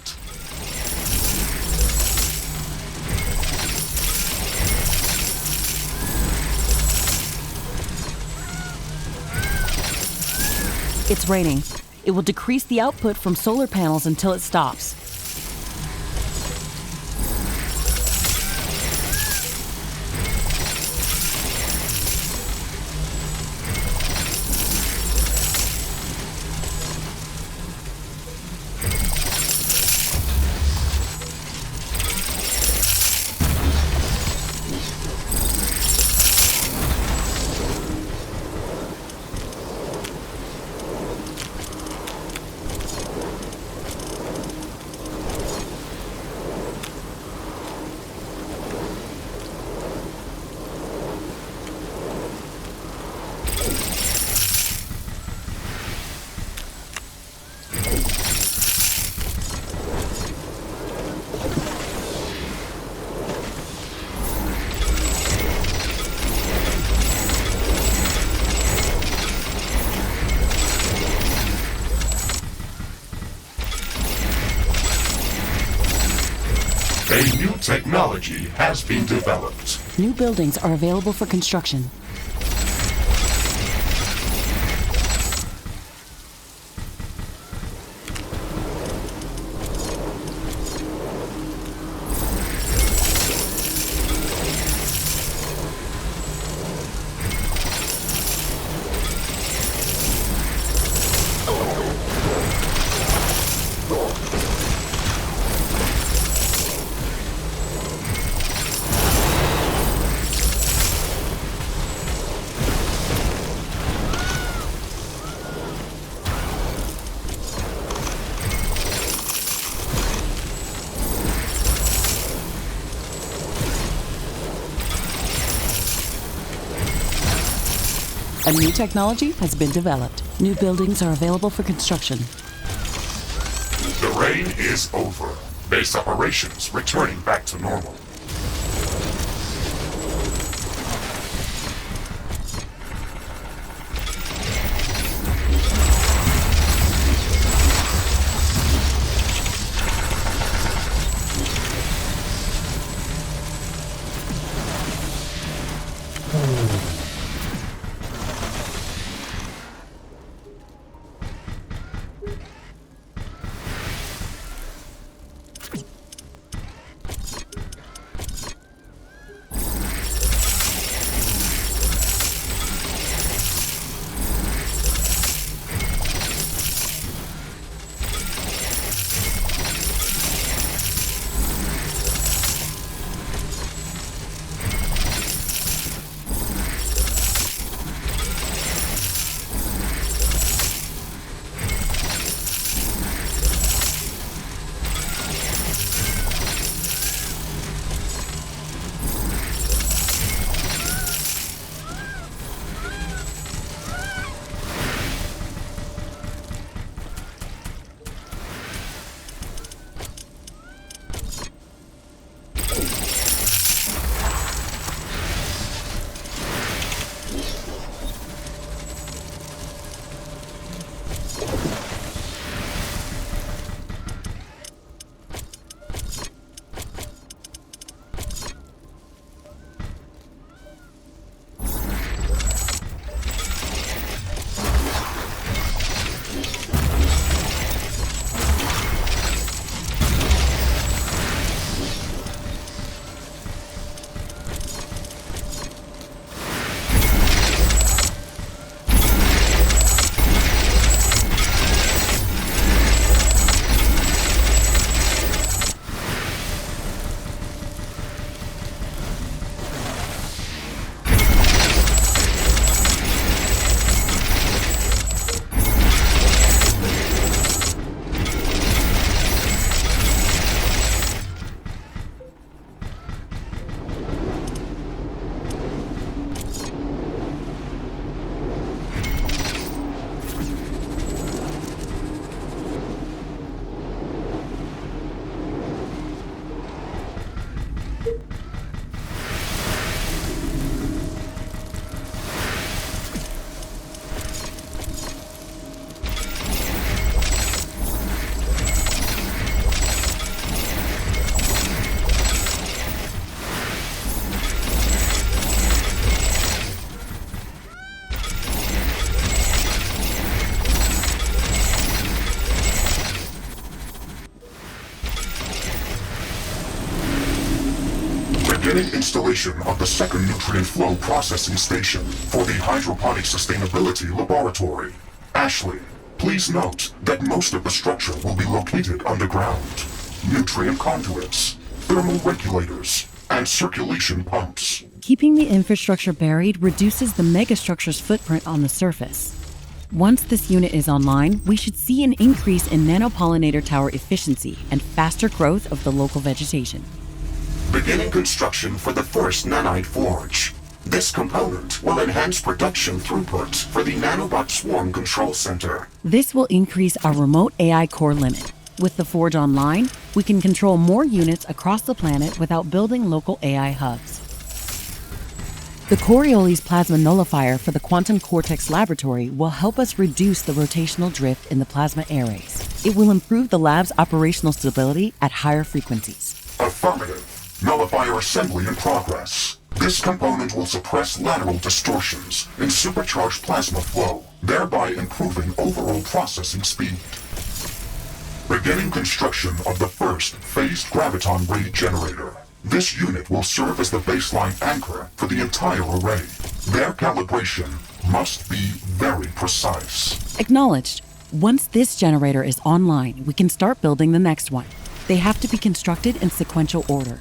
It's raining. It will decrease the output from solar panels until it stops. Technology has been developed. New buildings are available for construction. A new technology has been developed. New buildings are available for construction. The rain is over. Base operations returning back to normal. Beginning installation of the second nutrient flow processing station for the Hydroponic Sustainability Laboratory. Ashley, please note that most of the structure will be located underground. Nutrient conduits, thermal regulators, and circulation pumps. Keeping the infrastructure buried reduces the Megastructures' footprint on the surface. Once this unit is online, we should see an increase in nanopollinator tower efficiency and faster growth of the local vegetation. Beginning construction for the first nanite forge. This component will enhance production throughput for the nanobot swarm control center. This will increase our remote AI core limit. With the forge online, we can control more units across the planet without building local AI hubs. The Coriolis plasma nullifier for the Quantum Cortex Laboratory will help us reduce the rotational drift in the plasma arrays. It will improve the lab's operational stability at higher frequencies. Affirmative. Nullifier assembly in progress. This component will suppress lateral distortions in supercharged plasma flow, thereby improving overall processing speed. Beginning construction of the first phased graviton ray generator. This unit will serve as the baseline anchor for the entire array. Their calibration must be very precise. Acknowledged. Once this generator is online, we can start building the next one. They have to be constructed in sequential order.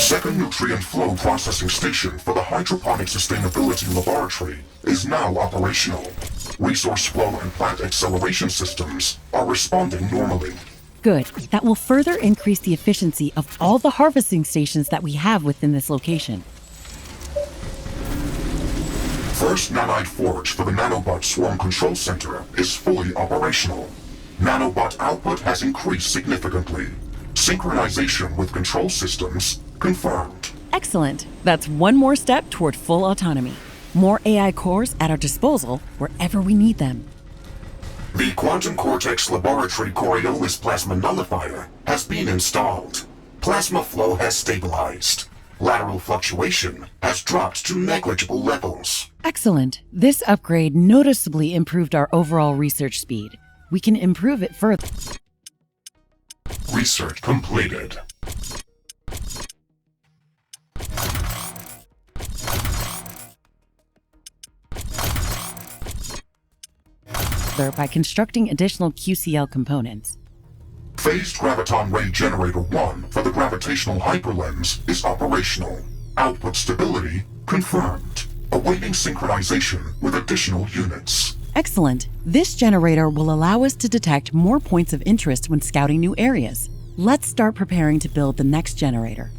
Second nutrient flow processing station for the Hydroponic Sustainability Laboratory is now operational. Resource flow and plant acceleration systems are responding normally. Good. That will further increase the efficiency of all the harvesting stations that we have within this location. First nanite forge for the Nanobot Swarm Control Center is fully operational. Nanobot output has increased significantly. Synchronization with control systems confirmed. Excellent. That's one more step toward full autonomy. More AI cores at our disposal wherever we need them. The Quantum Cortex Laboratory Coriolis Plasma Nullifier has been installed. Plasma flow has stabilized. Lateral fluctuation has dropped to negligible levels. Excellent. This upgrade noticeably improved our overall research speed. We can improve it further. Research completed. By constructing additional QCL components. Phased Graviton Ray Generator 1 for the gravitational hyperlens is operational. Output stability confirmed. Awaiting synchronization with additional units. Excellent. This generator will allow us to detect more points of interest when scouting new areas. Let's start preparing to build the next generator.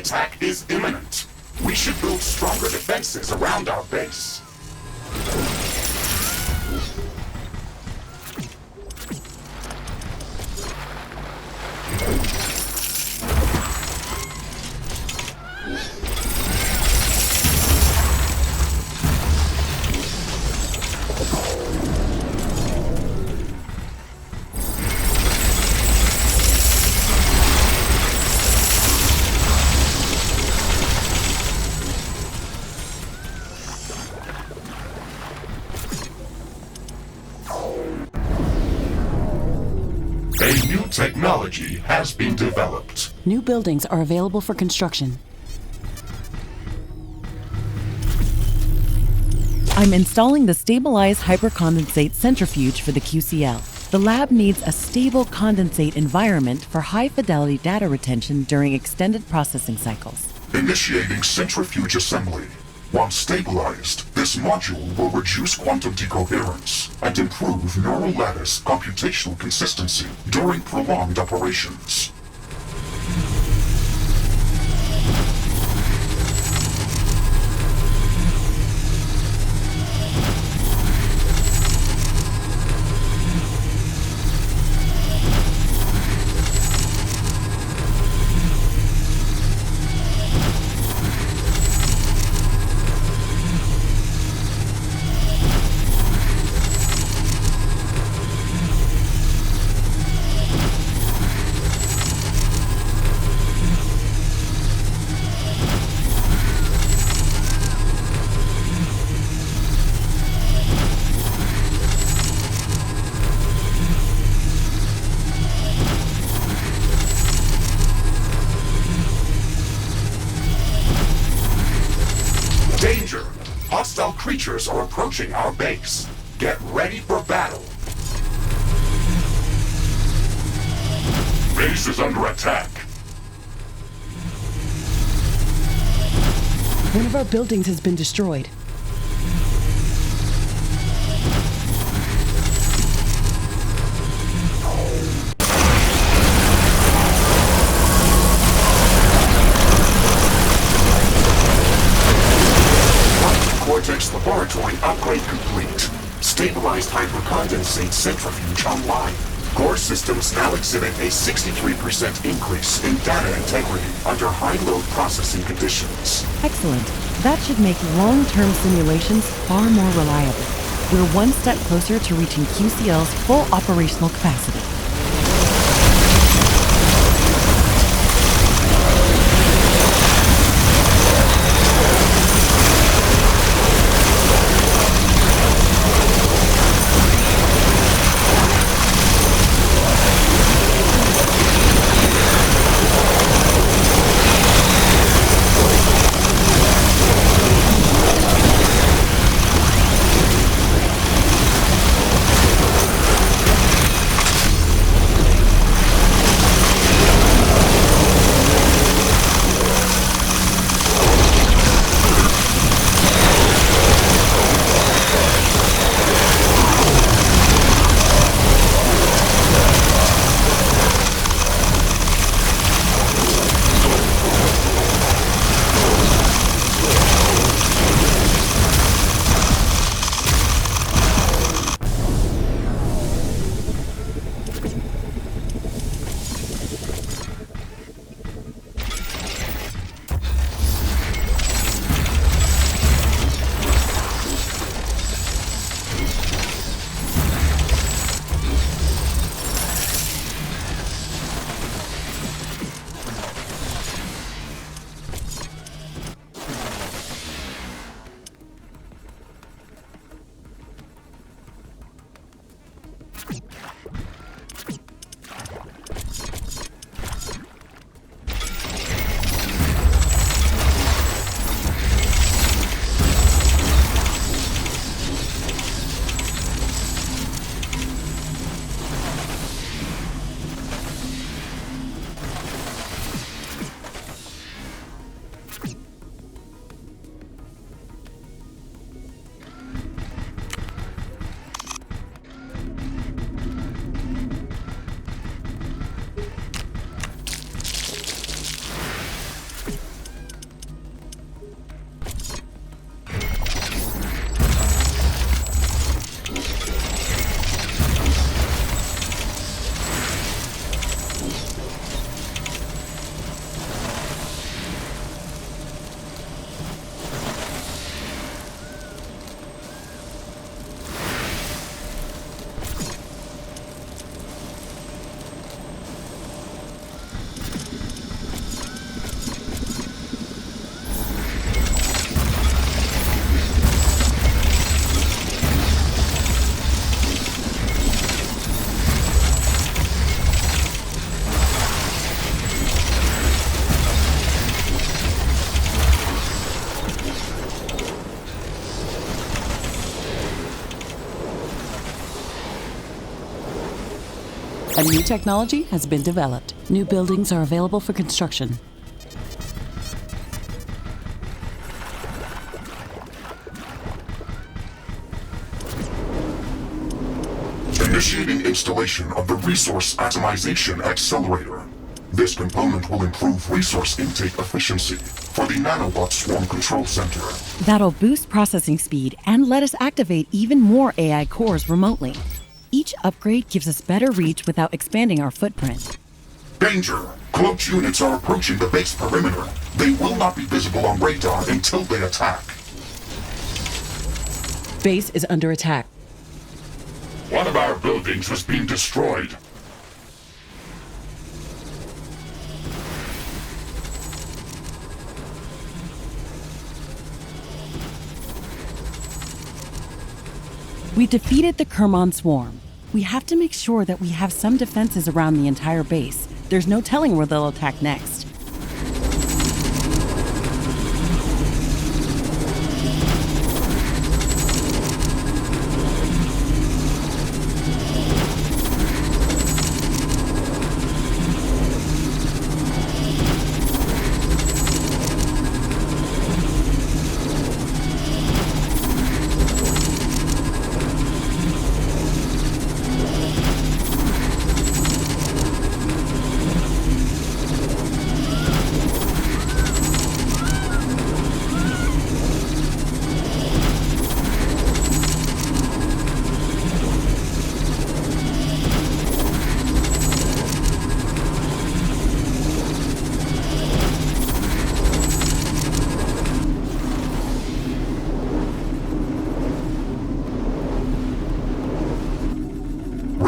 attack is imminent. We should build stronger defenses around our base. A new technology has been developed. New buildings are available for construction. I'm installing the stabilized hypercondensate centrifuge for the QCL. The lab needs a stable condensate environment for high-fidelity data retention during extended processing cycles. Initiating centrifuge assembly. Once stabilized, this module will reduce quantum decoherence and improve neural lattice computational consistency during prolonged operations. Danger! Hostile creatures are approaching our base. Get ready for battle. Base is under attack. One of our buildings has been destroyed. Cortex laboratory upgrade complete. Stabilized hypercondensate centrifuge online. Core systems now exhibit a 63% increase in data integrity under high-load processing conditions. Excellent. That should make long-term simulations far more reliable. We're one step closer to reaching QCL's full operational capacity. A new technology has been developed. New buildings are available for construction. Initiating installation of the Resource Atomization Accelerator. This component will improve resource intake efficiency for the Nanobot Swarm Control Center. That'll boost processing speed and let us activate even more AI cores remotely. Each upgrade gives us better reach without expanding our footprint. Danger! Cloaked units are approaching the base perimeter. They will not be visible on radar until they attack. Base is under attack. One of our buildings was being destroyed. We defeated the Kermon swarm. We have to make sure that we have some defenses around the entire base. There's no telling where they'll attack next.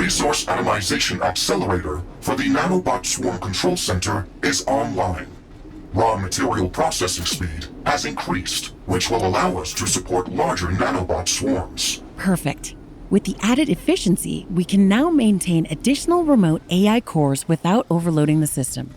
Resource Atomization Accelerator for the Nanobot Swarm Control Center is online. Raw material processing speed has increased, which will allow us to support larger nanobot swarms. Perfect. With the added efficiency, we can now maintain additional remote AI cores without overloading the system.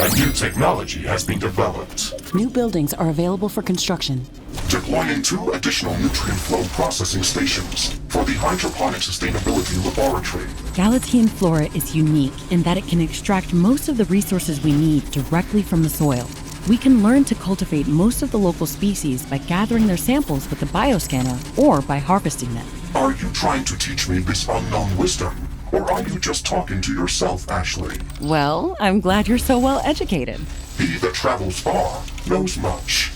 A new technology has been developed. New buildings are available for construction. Deploying 2 additional nutrient flow processing stations for the hydroponic sustainability laboratory. Galatian flora is unique in that it can extract most of the resources we need directly from the soil. We can learn to cultivate most of the local species by gathering their samples with the bioscanner or by harvesting them. Are you trying to teach me this unknown wisdom? Or are you just talking to yourself, Ashley? Well, I'm glad you're so well educated. He that travels far knows much.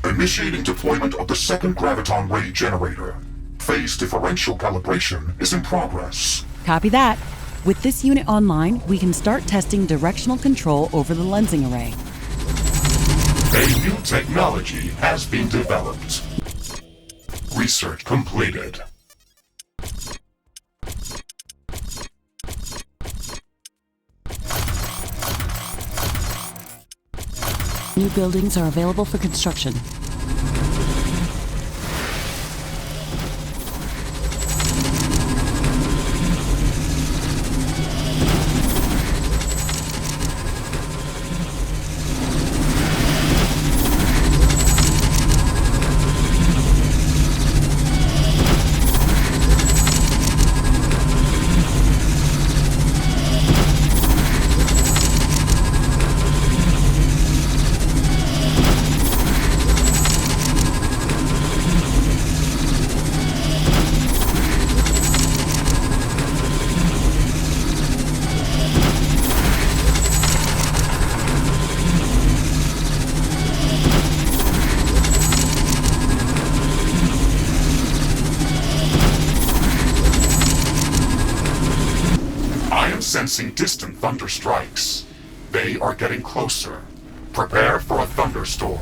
Initiating deployment of the second graviton ray generator. Phase differential calibration is in progress. Copy that. With this unit online, we can start testing directional control over the lensing array. A new technology has been developed. Research completed. New buildings are available for construction. Sensing distant thunder strikes. They are getting closer. Prepare for a thunderstorm.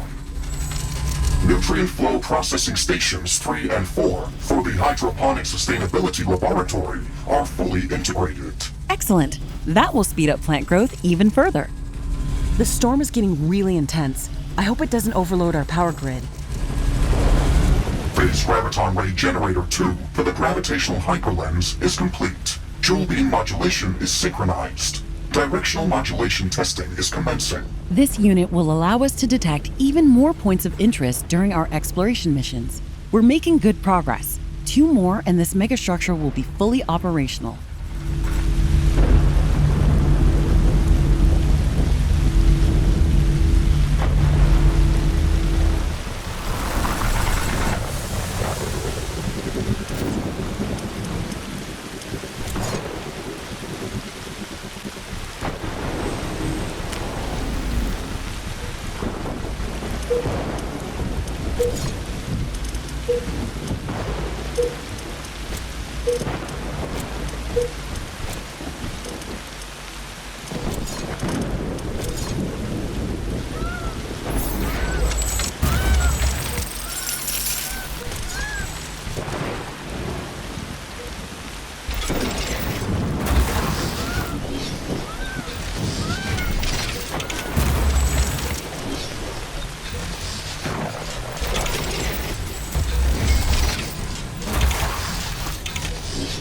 Nutrient flow processing stations 3 and 4 for the hydroponic sustainability laboratory are fully integrated. Excellent. That will speed up plant growth even further. The storm is getting really intense. I hope it doesn't overload our power grid. Phase graviton ray generator 2 for the gravitational hyperlens is complete. Joule beam modulation is synchronized. Directional modulation testing is commencing. This unit will allow us to detect even more points of interest during our exploration missions. We're making good progress. 2 more and this megastructure will be fully operational.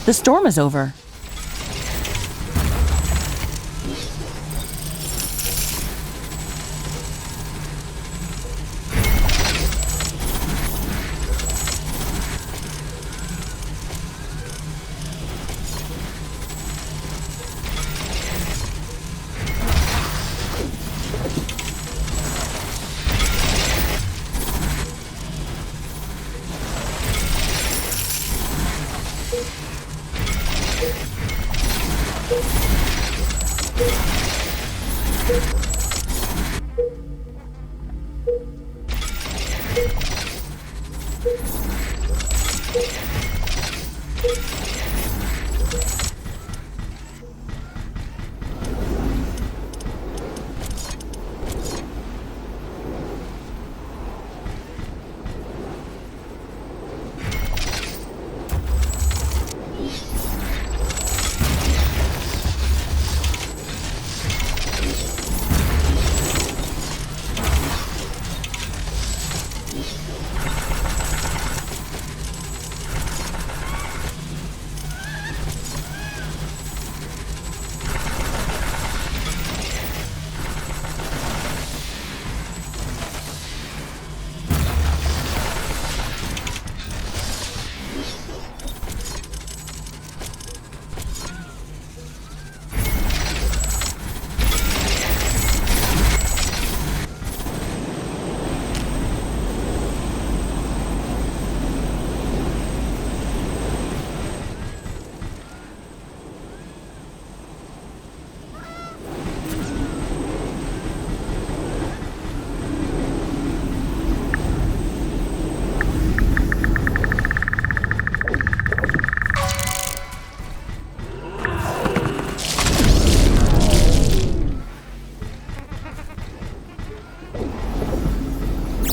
The storm is over.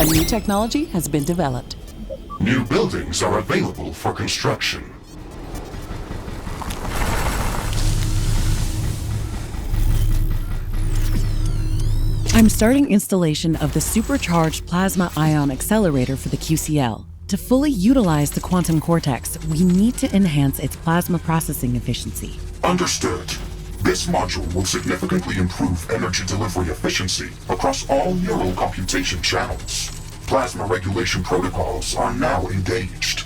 A new technology has been developed. New buildings are available for construction. I'm starting installation of the supercharged plasma ion accelerator for the QCL. To fully utilize the quantum cortex, we need to enhance its plasma processing efficiency. Understood. This module will significantly improve energy delivery efficiency across all neural computation channels. Plasma regulation protocols are now engaged.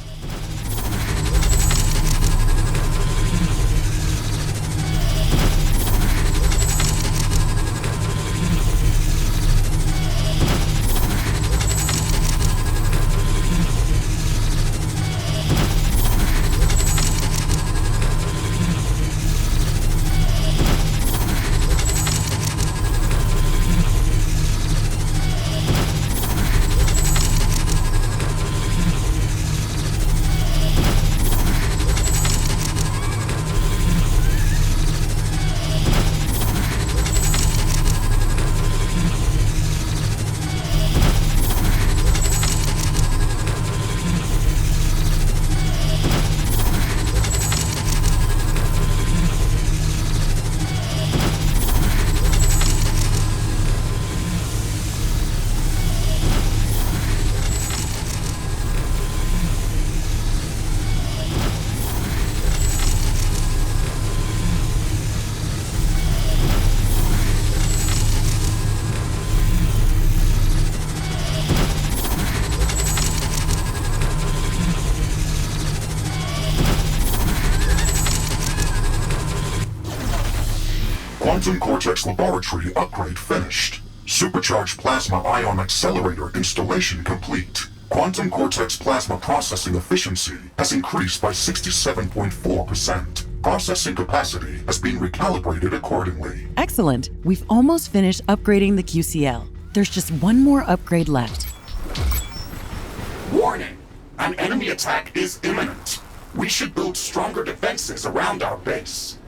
Quantum Cortex Laboratory upgrade finished. Supercharged Plasma Ion Accelerator installation complete. Quantum Cortex Plasma processing efficiency has increased by 67.4%. Processing capacity has been recalibrated accordingly. Excellent. We've almost finished upgrading the QCL. There's just one more upgrade left. Warning! An enemy attack is imminent. We should build stronger defenses around our base.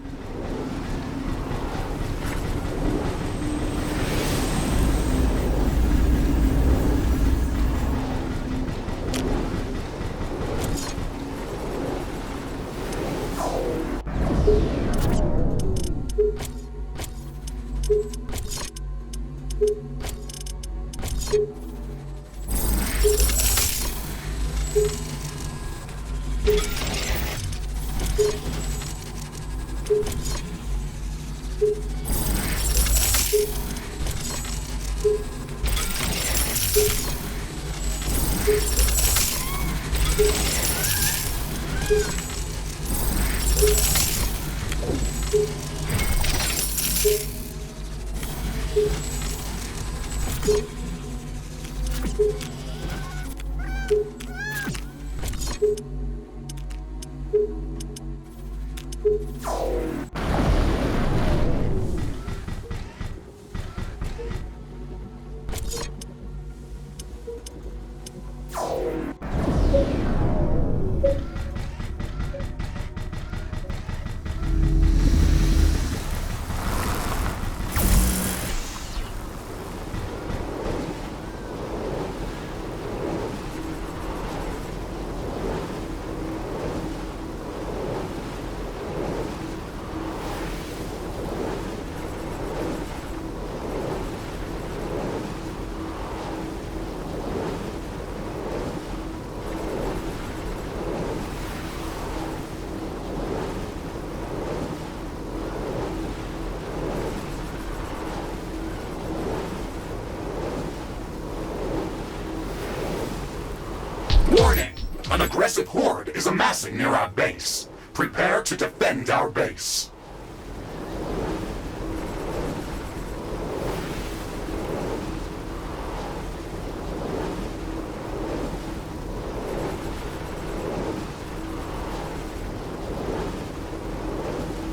Warning! An aggressive horde is amassing near our base. Prepare to defend our base.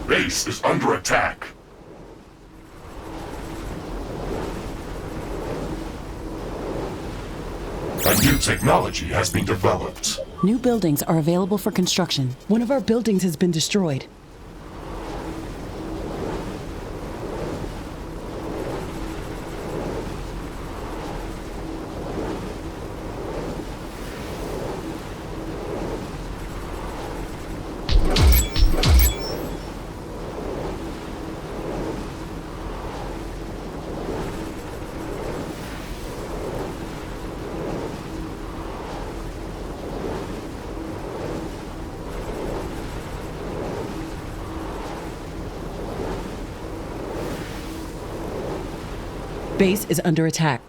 Base is under attack. A new technology has been developed. New buildings are available for construction. One of our buildings has been destroyed. Base is under attack.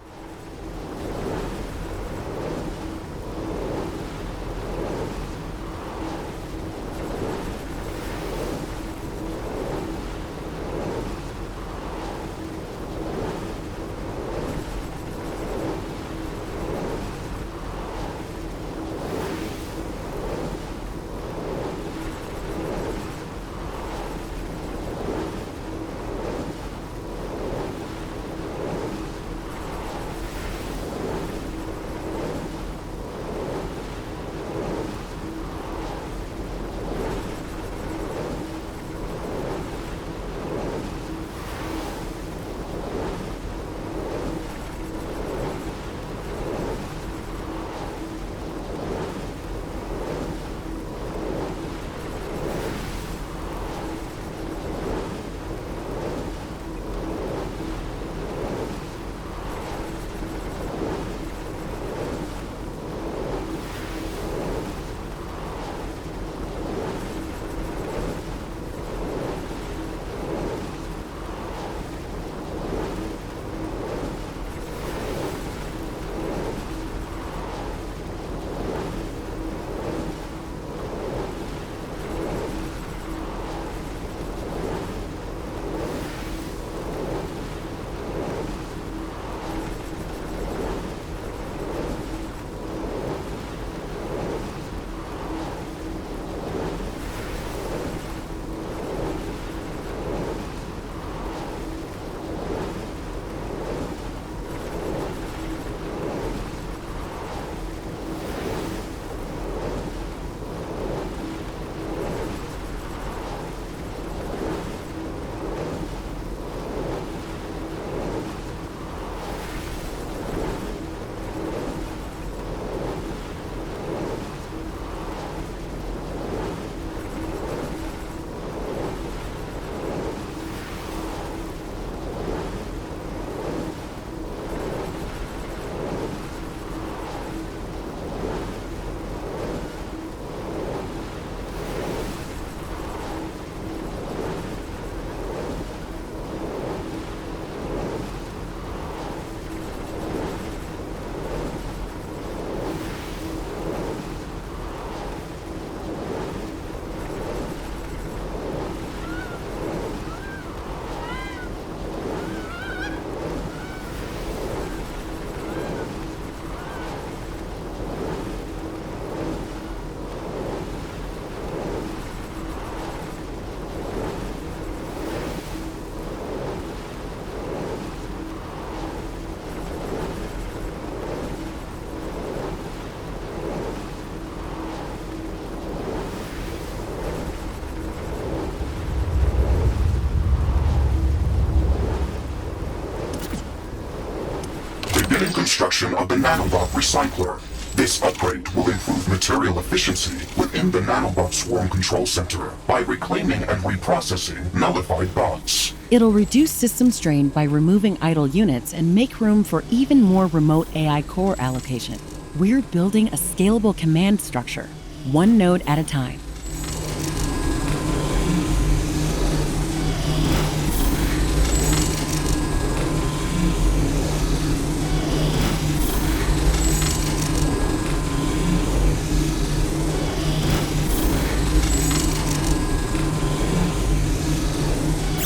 Beginning construction of the nanobot recycler. This upgrade will improve material efficiency within the nanobot swarm control center by reclaiming and reprocessing nullified bots. It'll reduce system strain by removing idle units and make room for even more remote AI core allocation. We're building a scalable command structure, one node at a time.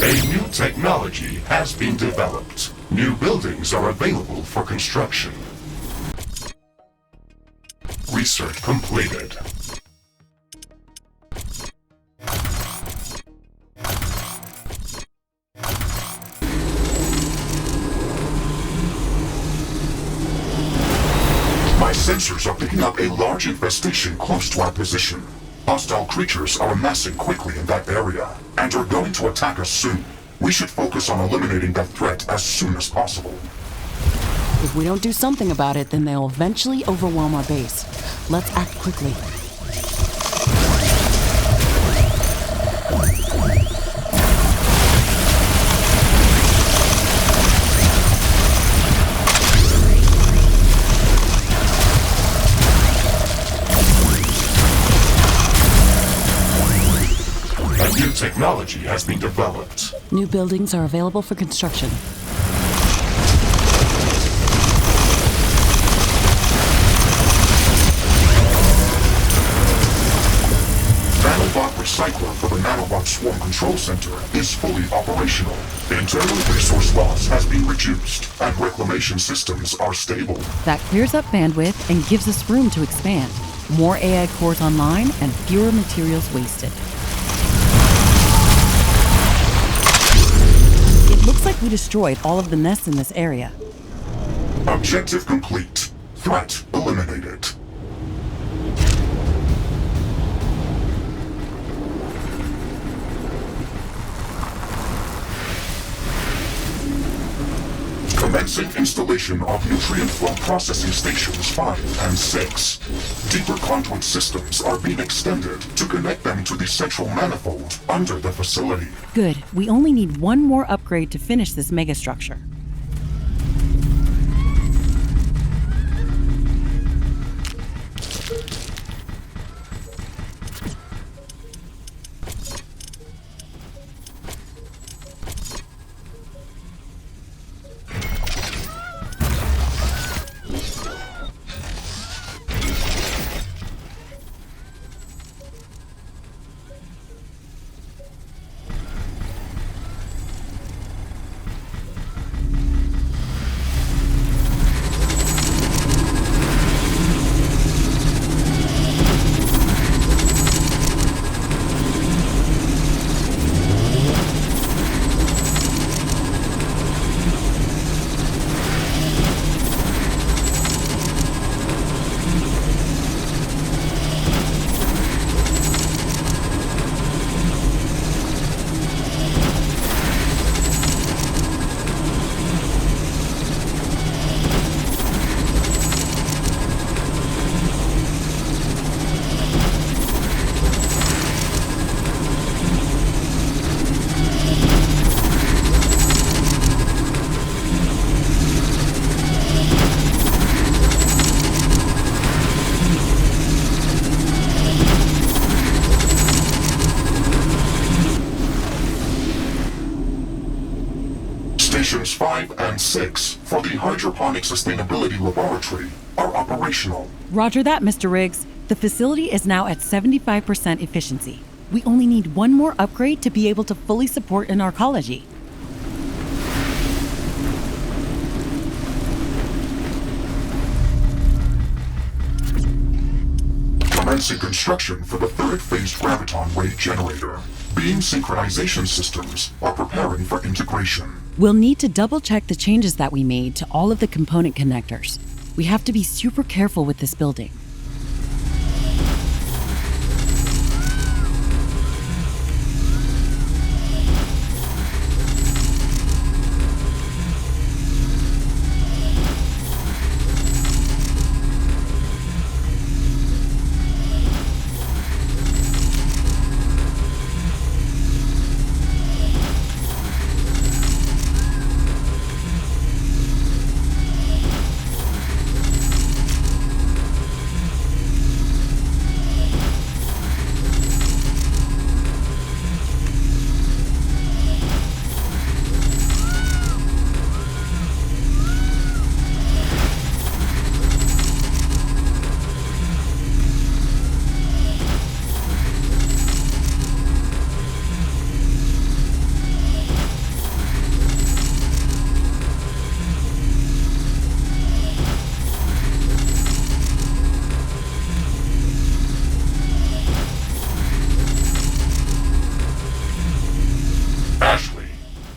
A new technology has been developed. New buildings are available for construction. Research completed. My sensors are picking up a large infestation close to our position. Hostile creatures are amassing quickly in that area, and are going to attack us soon. We should focus on eliminating that threat as soon as possible. If we don't do something about it, then they'll eventually overwhelm our base. Let's act quickly. New technology has been developed. New buildings are available for construction. recycler for the nanobot swarm control center is fully operational. Internal resource loss has been reduced, and reclamation systems are stable. That clears up bandwidth and gives us room to expand. More AI cores online and fewer materials wasted. It looks like we destroyed all of the nests in this area. Objective complete. Threat eliminated. Commencing installation of nutrient flow processing stations 5 and 6. Deeper conduit systems are being extended to connect them to the central manifold under the facility. Good. We only need one more upgrade to finish this megastructure. Stations 5 and 6 for the Hydroponic Sustainability Laboratory are operational. Roger that, Mr. Riggs. The facility is now at 75% efficiency. We only need one more upgrade to be able to fully support an arcology. Commencing construction for the third phased graviton ray generator. Beam synchronization systems are preparing for integration. We'll need to double-check the changes that we made to all of the component connectors. We have to be super careful with this building.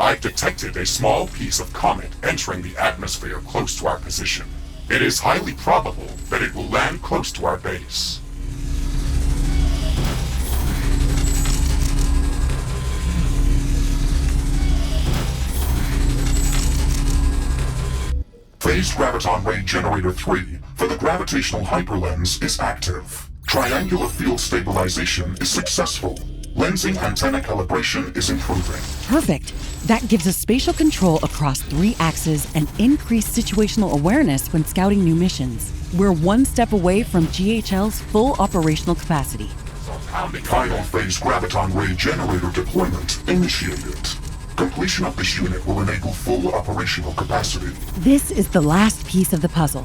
I've detected a small piece of comet entering the atmosphere close to our position. It is highly probable that it will land close to our base. Phased Graviton Ray Generator 3 for the gravitational hyperlens is active. Triangular field stabilization is successful. Lensing antenna calibration is improving. Perfect. That gives us spatial control across 3 axes and increased situational awareness when scouting new missions. We're one step away from GHL's full operational capacity. Final phase Graviton Ray Generator deployment initiated. Completion of this unit will enable full operational capacity. This is the last piece of the puzzle.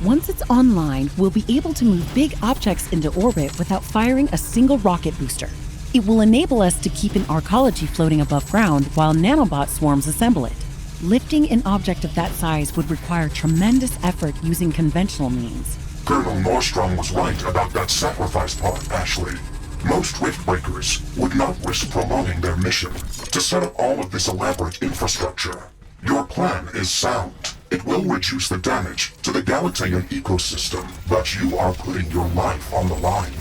Once it's online, we'll be able to move big objects into orbit without firing a single rocket booster. It will enable us to keep an arcology floating above ground while nanobot swarms assemble it. Lifting an object of that size would require tremendous effort using conventional means. Colonel Nordstrom was right about that sacrifice part, Ashley. Most Riftbreakers would not risk prolonging their mission to set up all of this elaborate infrastructure. Your plan is sound. It will reduce the damage to the Galatean ecosystem, but you are putting your life on the line.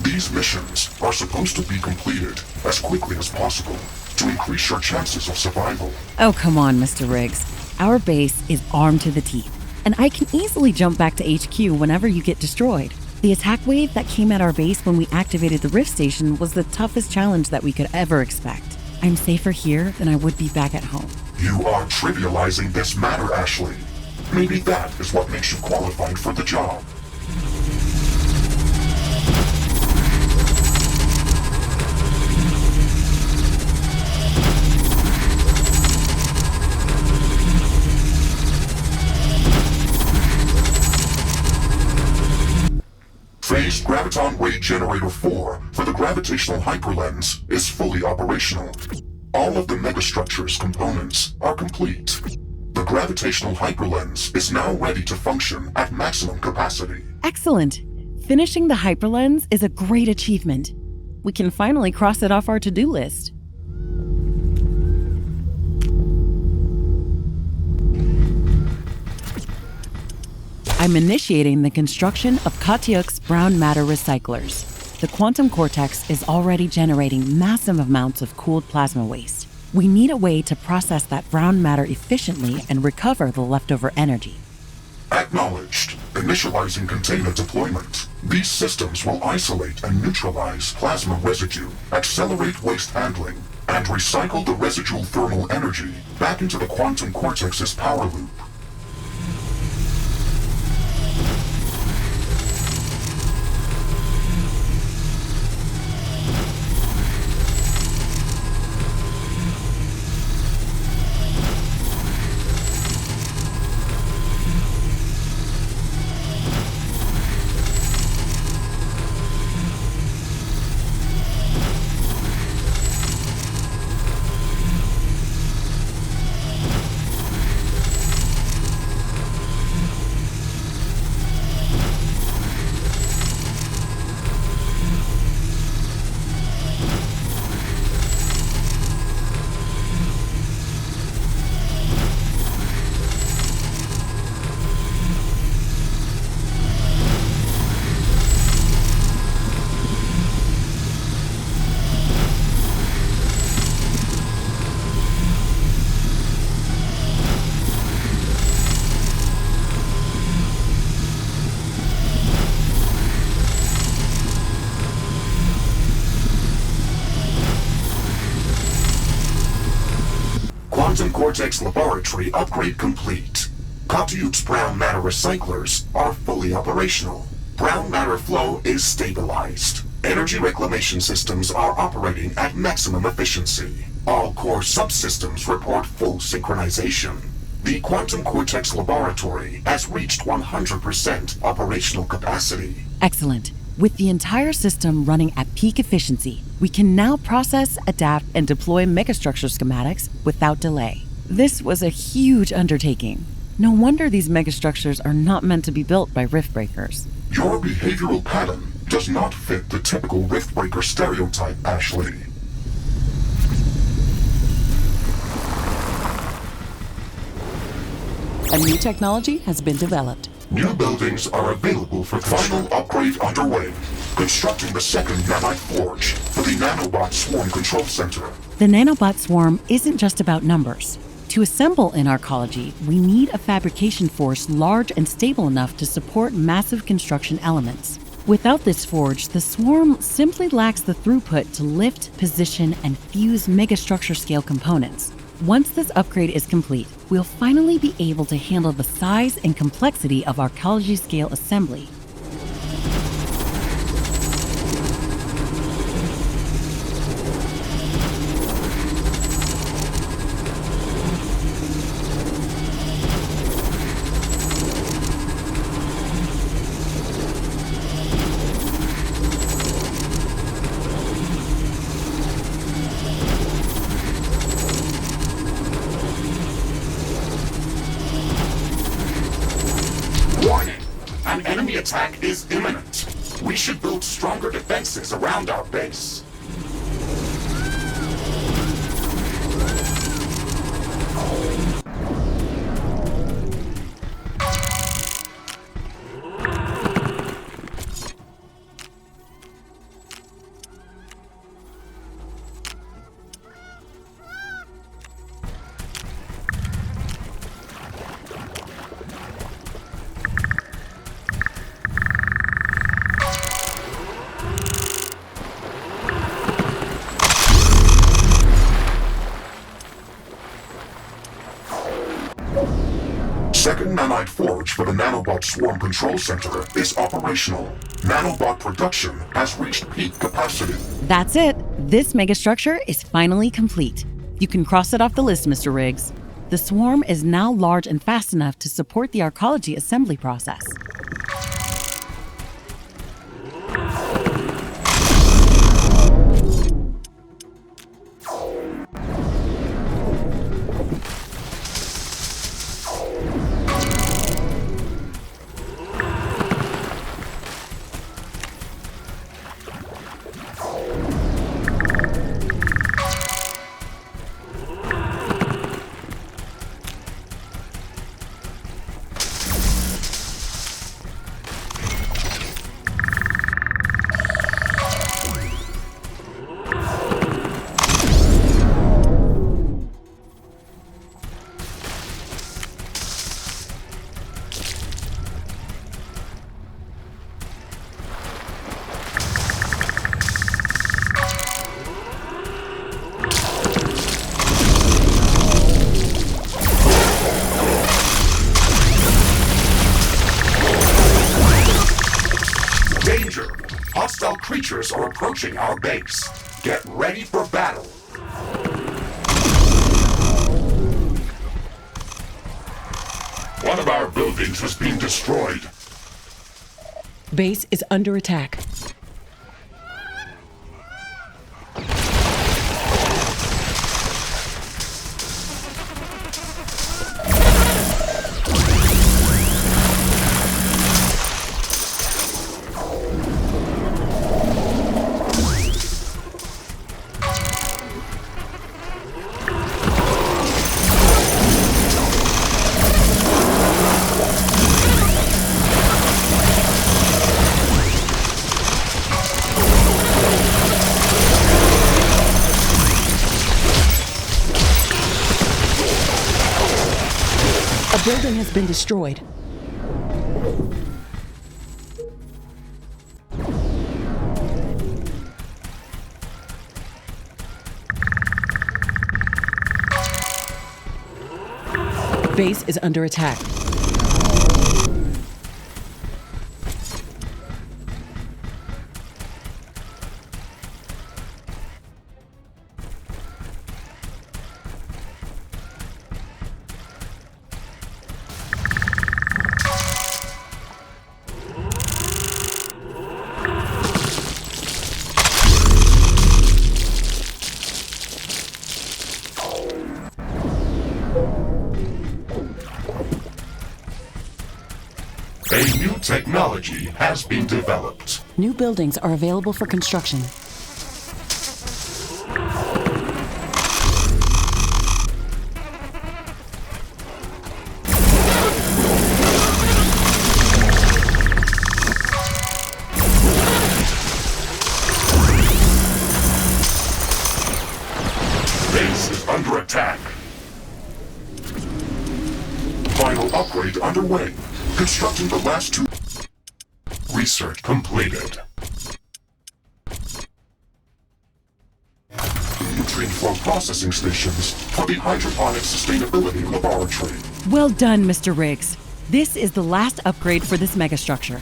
These missions are supposed to be completed as quickly as possible to increase your chances of survival. Oh, come on, Mr. Riggs. Our base is armed to the teeth, and I can easily jump back to HQ whenever you get destroyed. The attack wave that came at our base when we activated the Rift Station was the toughest challenge that we could ever expect. I'm safer here than I would be back at home. You are trivializing this matter, Ashley. Maybe that is what makes you qualified for the job. Phased Graviton Wave Generator 4 for the Gravitational Hyperlens is fully operational. All of the Megastructures components are complete. The Gravitational Hyperlens is now ready to function at maximum capacity. Excellent. Finishing the hyperlens is a great achievement. We can finally cross it off our to-do list. I'm initiating the construction of Katyuk's brown matter recyclers. The quantum cortex is already generating massive amounts of cooled plasma waste. We need a way to process that brown matter efficiently and recover the leftover energy. Acknowledged. Initializing container deployment. These systems will isolate and neutralize plasma residue, accelerate waste handling, and recycle the residual thermal energy back into the quantum cortex's power loop. Quantum Cortex Laboratory upgrade complete. Katyuk's brown matter recyclers are fully operational. Brown matter flow is stabilized. Energy reclamation systems are operating at maximum efficiency. All core subsystems report full synchronization. The Quantum Cortex Laboratory has reached 100% operational capacity. Excellent. With the entire system running at peak efficiency, we can now process, adapt, and deploy megastructure schematics without delay. This was a huge undertaking. No wonder these megastructures are not meant to be built by Riftbreakers. Your behavioral pattern does not fit the typical Riftbreaker stereotype, Ashley. A new technology has been developed. New buildings are available for final upgrade underway. Constructing the second nanite forge for the nanobot swarm control center. The nanobot swarm isn't just about numbers. To assemble an arcology, we need a fabrication force large and stable enough to support massive construction elements. Without this forge, the swarm simply lacks the throughput to lift, position, and fuse megastructure scale components. Once this upgrade is complete, we'll finally be able to handle the size and complexity of arcology scale assembly. attack is imminent. We should build stronger defenses around our base. Second nanite forge for the nanobot swarm control center is operational. Nanobot production has reached peak capacity. That's it. This megastructure is finally complete. You can cross it off the list, Mr. Riggs. The swarm is now large and fast enough to support the arcology assembly process. Hostile creatures are approaching our base. Get ready for battle. One of our buildings has been destroyed. Base is under attack. A building has been destroyed. Base is under attack. A new technology has been developed. New buildings are available for construction. Base is under attack. Final upgrade underway. Constructing the last two. Research completed. Nutrient flow processing stations for the hydroponic sustainability laboratory. Well done, Mr. Riggs. This is the last upgrade for this megastructure.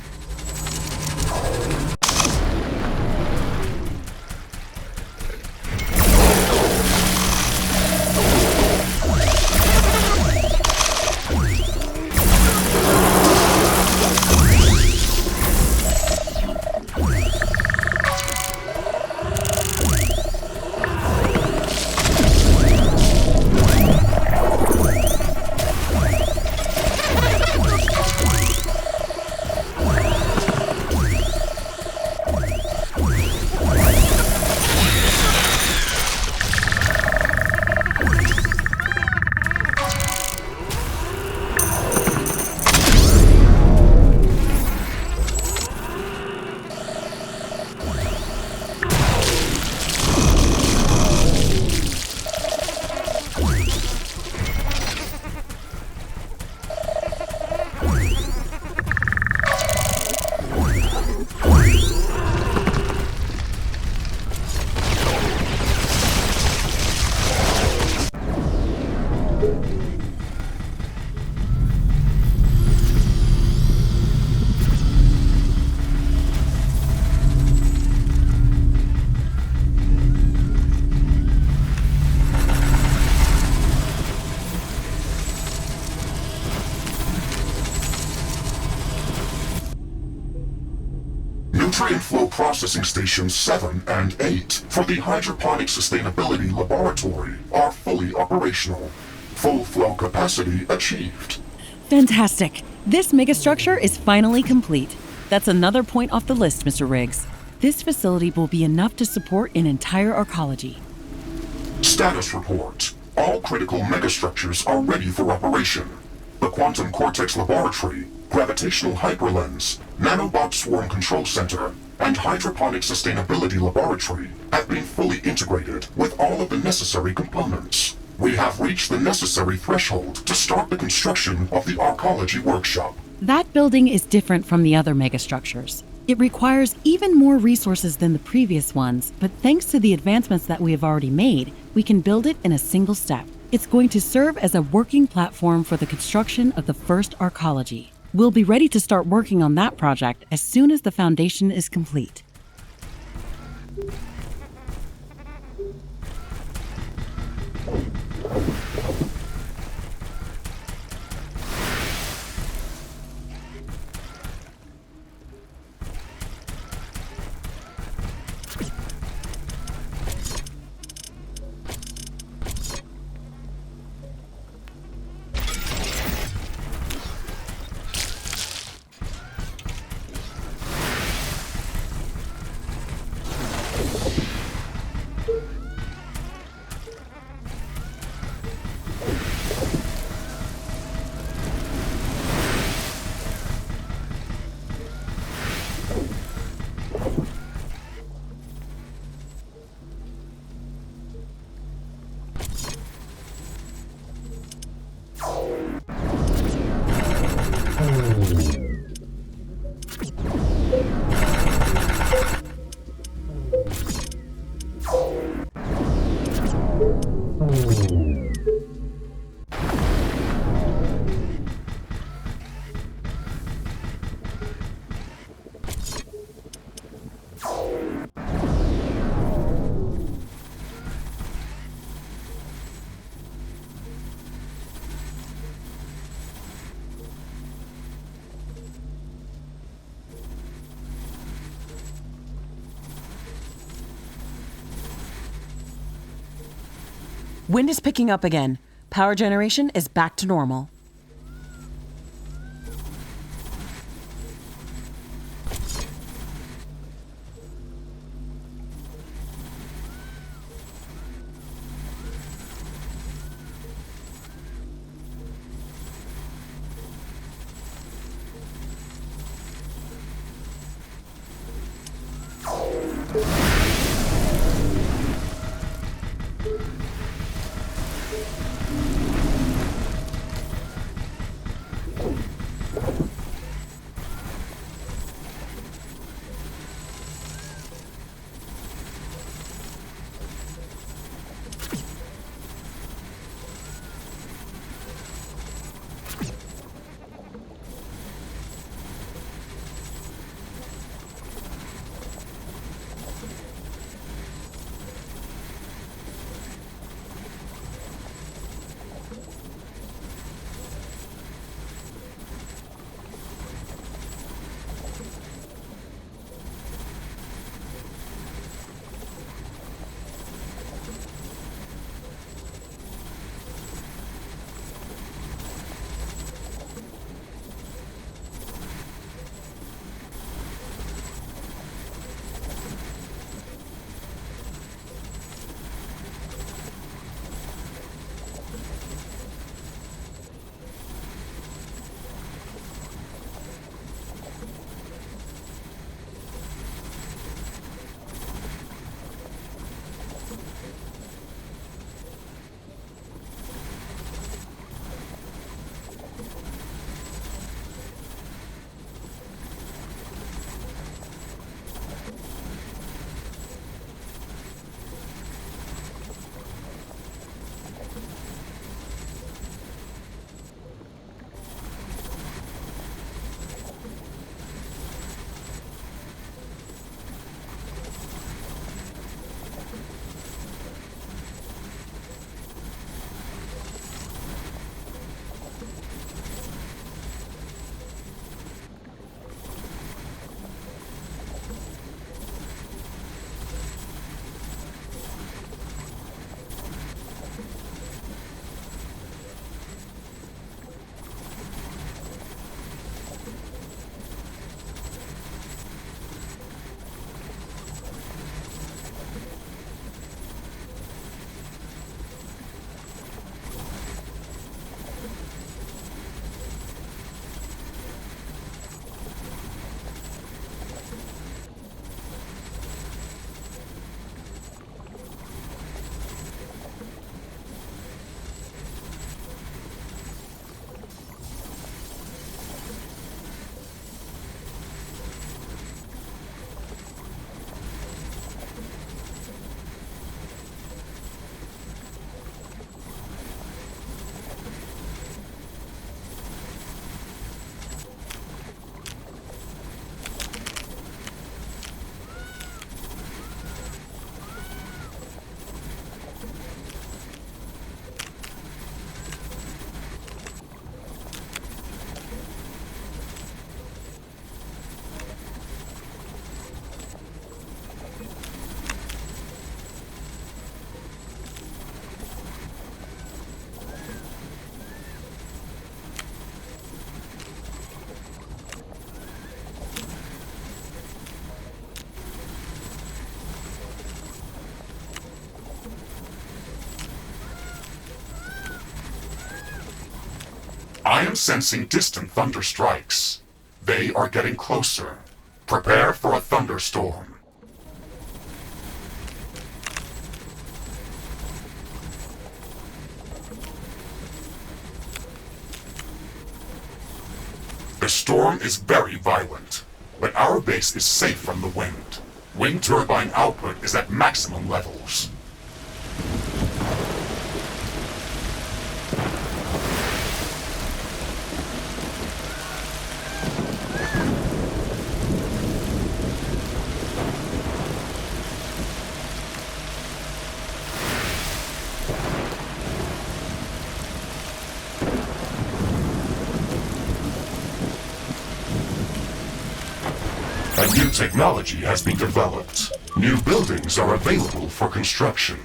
Nutrient Flow Processing Stations 7 and 8 for the Hydroponic Sustainability Laboratory are fully operational. Full flow capacity achieved. Fantastic. This megastructure is finally complete. That's another point off the list, Mr. Riggs. This facility will be enough to support an entire arcology. Status report. All critical megastructures are ready for operation. The Quantum Cortex Laboratory, Gravitational Hyperlens, Nanobot Swarm Control Center, and Hydroponic Sustainability Laboratory have been fully integrated with all of the necessary components. We have reached the necessary threshold to start the construction of the Arcology Workshop. That building is different from the other megastructures. It requires even more resources than the previous ones, but thanks to the advancements that we have already made, we can build it in a single step. It's going to serve as a working platform for the construction of the first arcology. We'll be ready to start working on that project as soon as the foundation is complete. Wind is picking up again. Power generation is back to normal. I am sensing distant thunder strikes. They are getting closer. Prepare for a thunderstorm. The storm is very violent, but our base is safe from the wind. Wind turbine output is at maximum levels. A new technology has been developed. New buildings are available for construction.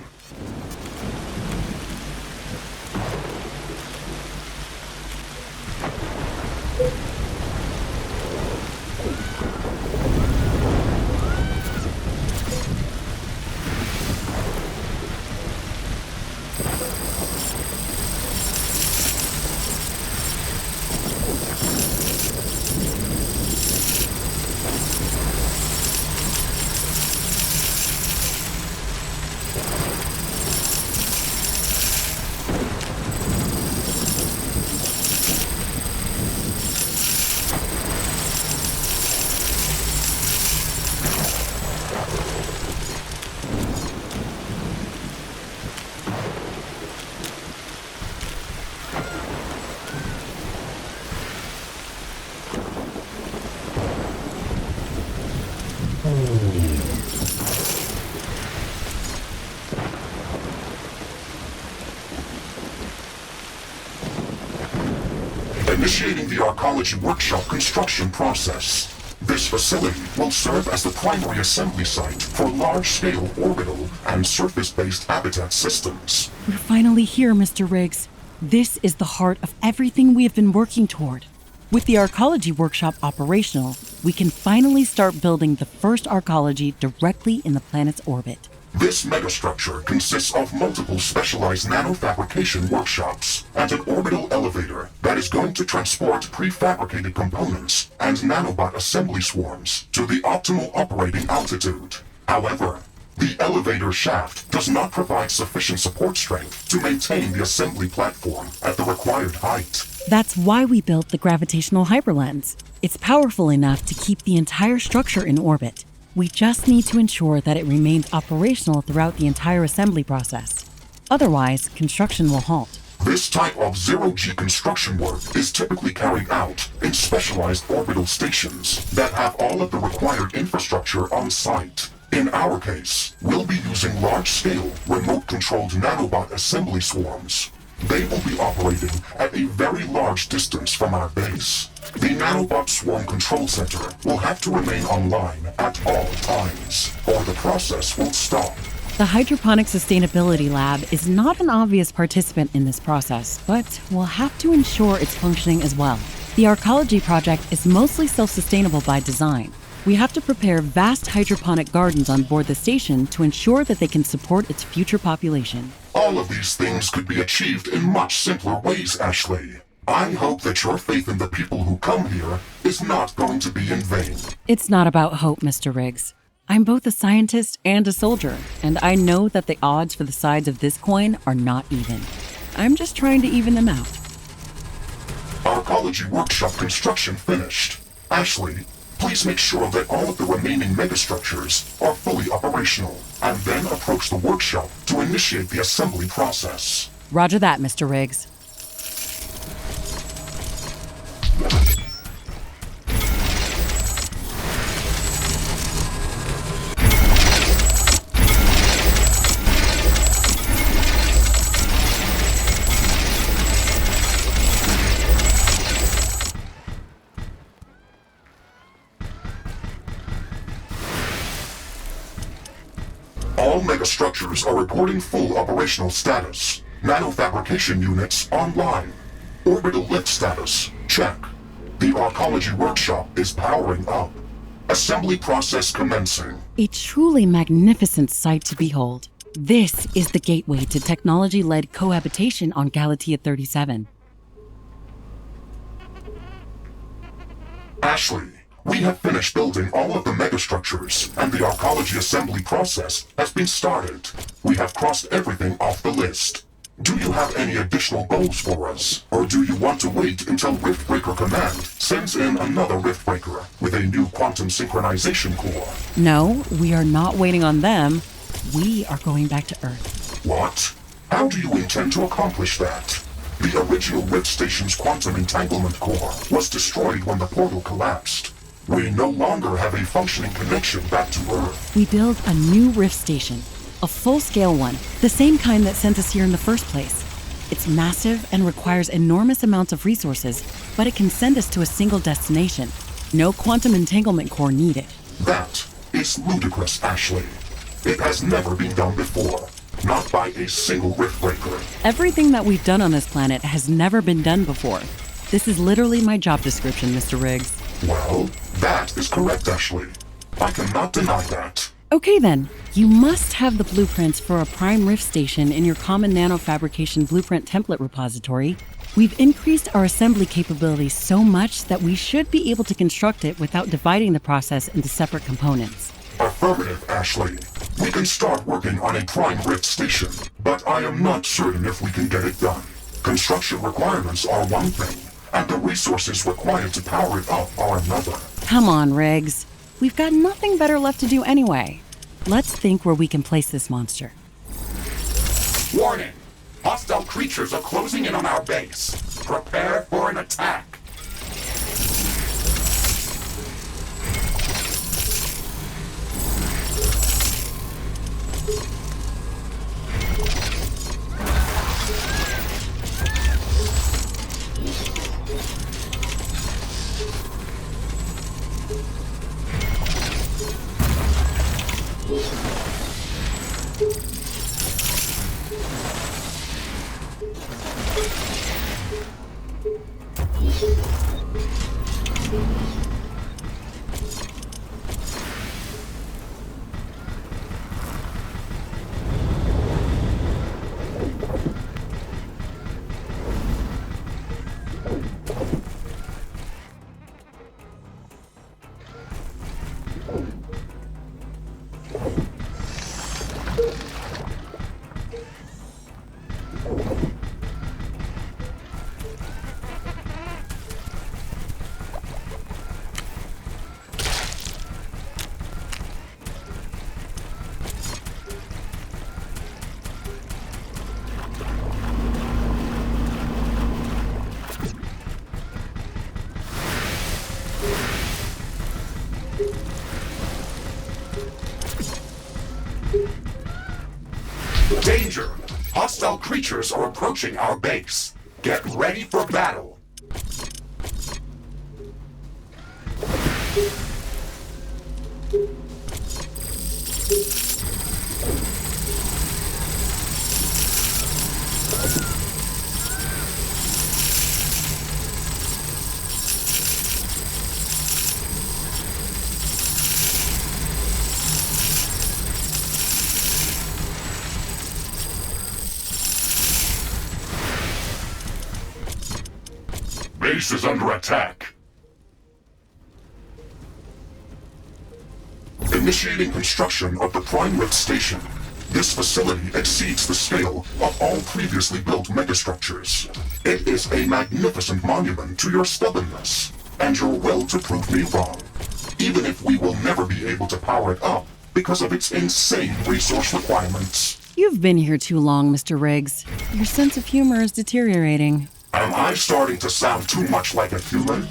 Initiating the Arcology Workshop construction process. This facility will serve as the primary assembly site for large-scale orbital and surface-based habitat systems. We're finally here, Mr. Riggs. This is the heart of everything we have been working toward. With the Arcology Workshop operational, we can finally start building the first arcology directly in the planet's orbit. This megastructure consists of multiple specialized nanofabrication workshops and an orbital elevator that is going to transport prefabricated components and nanobot assembly swarms to the optimal operating altitude. However, the elevator shaft does not provide sufficient support strength to maintain the assembly platform at the required height. That's why we built the gravitational hyperlens. It's powerful enough to keep the entire structure in orbit. We just need to ensure that it remains operational throughout the entire assembly process. Otherwise, construction will halt. This type of zero-G construction work is typically carried out in specialized orbital stations that have all of the required infrastructure on site. In our case, we'll be using large-scale, remote-controlled nanobot assembly swarms. They will be operating at a very large distance from our base. The nanobot swarm control center will have to remain online at all times, or the process will stop. The Hydroponic Sustainability Lab is not an obvious participant in this process, but we'll have to ensure it's functioning as well. The Arcology project is mostly self-sustainable by design. We have to prepare vast hydroponic gardens on board the station to ensure that they can support its future population. All of these things could be achieved in much simpler ways, Ashley. I hope that your faith in the people who come here is not going to be in vain. It's not about hope, Mr. Riggs. I'm both a scientist and a soldier, and I know that the odds for the sides of this coin are not even. I'm just trying to even them out. Arcology Workshop construction finished. Ashley, please make sure that all of the remaining megastructures are fully operational, and then approach the workshop to initiate the assembly process. Roger that, Mr. Riggs. All megastructures are reporting full operational status. Nanofabrication units online. Orbital lift status, check. The Arcology Workshop is powering up. Assembly process commencing. A truly magnificent sight to behold. This is the gateway to technology-led cohabitation on Galatea 37. Ashley, we have finished building all of the megastructures, and the arcology assembly process has been started. We have crossed everything off the list. Do you have any additional goals for us? Or do you want to wait until Riftbreaker Command sends in another Riftbreaker with a new quantum synchronization core? No, we are not waiting on them. We are going back to Earth. What? How do you intend to accomplish that? The original Rift Station's quantum entanglement core was destroyed when the portal collapsed. We no longer have a functioning connection back to Earth. We build a new Rift Station, a full-scale one, the same kind that sent us here in the first place. It's massive and requires enormous amounts of resources, but it can send us to a single destination. No quantum entanglement core needed. That is ludicrous, Ashley. It has never been done before. Not by a single Riftbreaker. Everything that we've done on this planet has never been done before. This is literally my job description, Mr. Riggs. Well, that is correct, Ashley. I cannot deny that. Okay then, you must have the blueprints for a prime Rift Station in your common nanofabrication blueprint template repository. We've increased our assembly capabilities so much that we should be able to construct it without dividing the process into separate components. Affirmative, Ashley. We can start working on a prime Rift Station, but I am not certain if we can get it done. Construction requirements are one thing, and the resources required to power it up are another. Come on, Riggs. We've got nothing better left to do anyway. Let's think where we can place this monster. Warning! Hostile creatures are closing in on our base. Prepare for an attack. Danger! Hostile creatures are approaching our base. Get ready for battle. Base is under attack. Initiating construction of the Prime Rift Station. This facility exceeds the scale of all previously built megastructures. It is a magnificent monument to your stubbornness, and your will to prove me wrong. Even if we will never be able to power it up because of its insane resource requirements. You've been here too long, Mr. Riggs. Your sense of humor is deteriorating. Am I starting to sound too much like a human?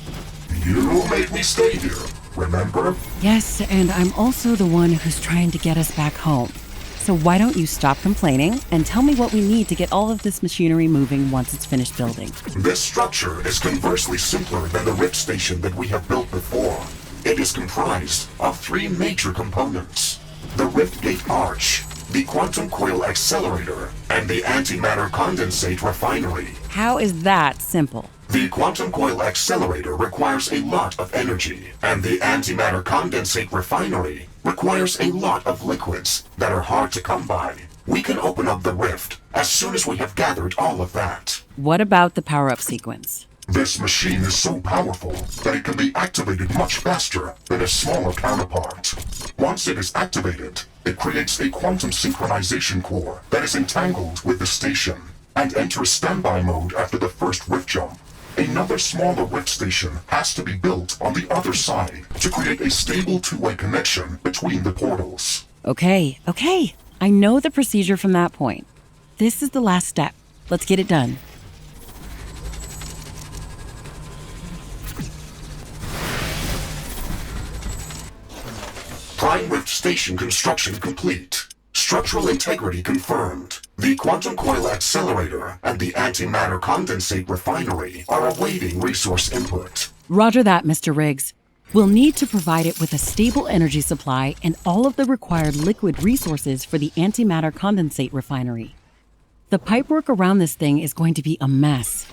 You made me stay here, remember? Yes, and I'm also the one who's trying to get us back home. So why don't you stop complaining and tell me what we need to get all of this machinery moving once it's finished building? This structure is conversely simpler than the Rift Station that we have built before. It is comprised of three major components: the Rift Gate Arch, the Quantum Coil Accelerator, and the Antimatter Condensate Refinery. How is that simple? The Quantum Coil Accelerator requires a lot of energy, and the Antimatter Condensate Refinery requires a lot of liquids that are hard to come by. We can open up the rift as soon as we have gathered all of that. What about the power-up sequence? This machine is so powerful that it can be activated much faster than its smaller counterpart. Once it is activated, it creates a quantum synchronization core that is entangled with the station and enters standby mode after the first rift jump. Another smaller rift station has to be built on the other side to create a stable two-way connection between the portals. Okay. I know the procedure from that point. This is the last step. Let's get it done. Prime Rift Station construction complete. Structural integrity confirmed. The quantum coil accelerator and the antimatter condensate refinery are awaiting resource input. Roger that, Mr. Riggs. We'll need to provide it with a stable energy supply and all of the required liquid resources for the antimatter condensate refinery. The pipework around this thing is going to be a mess.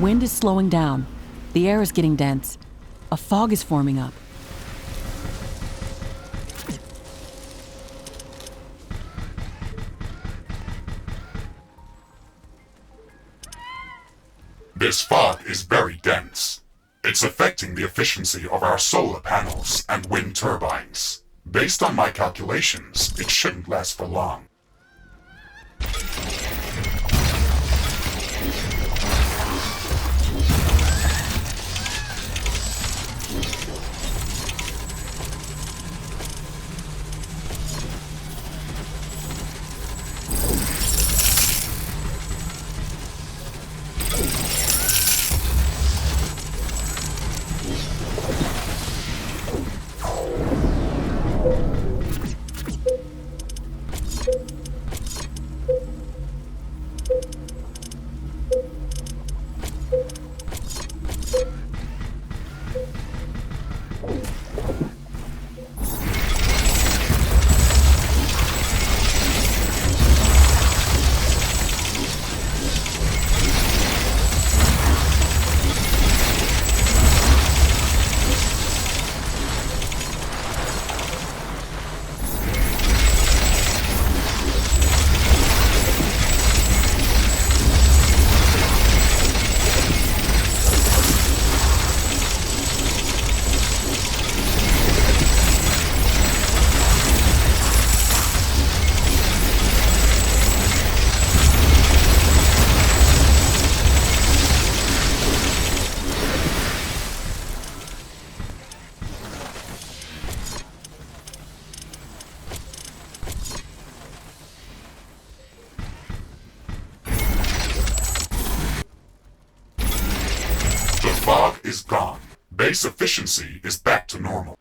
Wind is slowing down. The air is getting dense. A fog is forming up. This fog is very dense. It's affecting the efficiency of our solar panels and wind turbines. Based on my calculations, it shouldn't last for long. The fog is gone. Base efficiency is back to normal.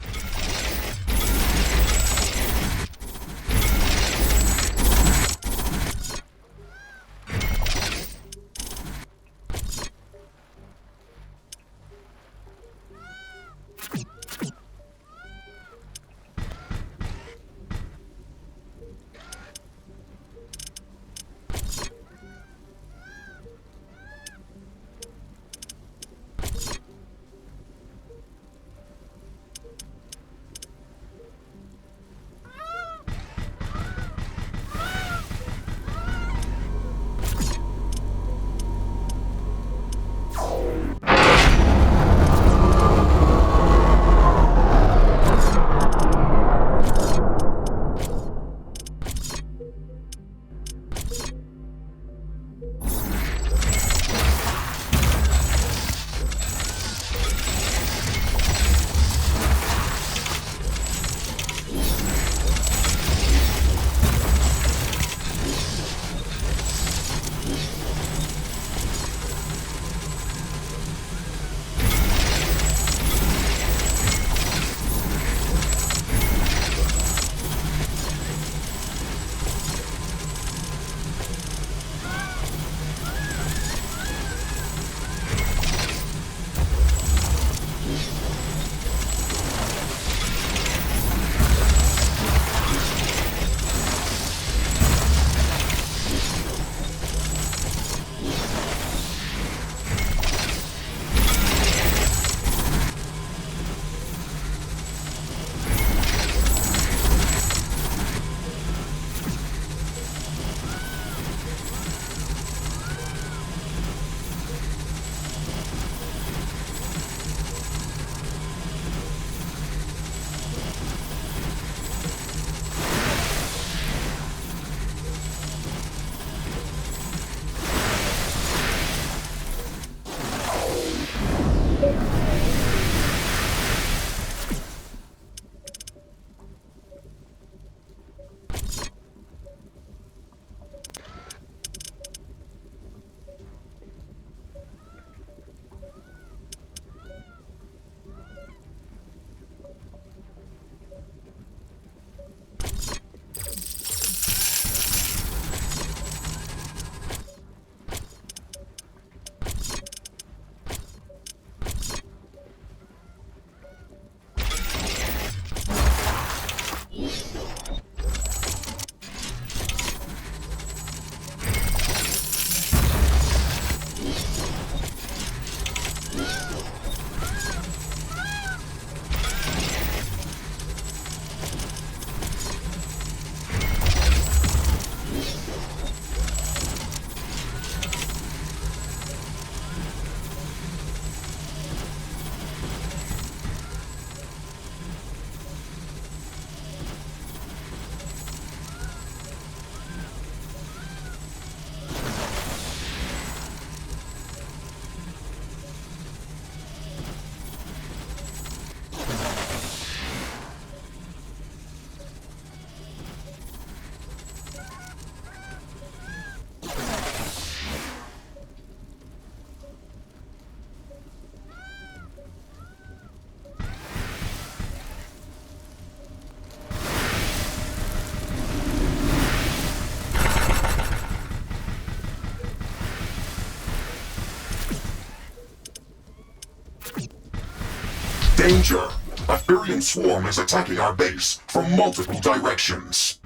Danger! A Furion swarm is attacking our base from multiple directions.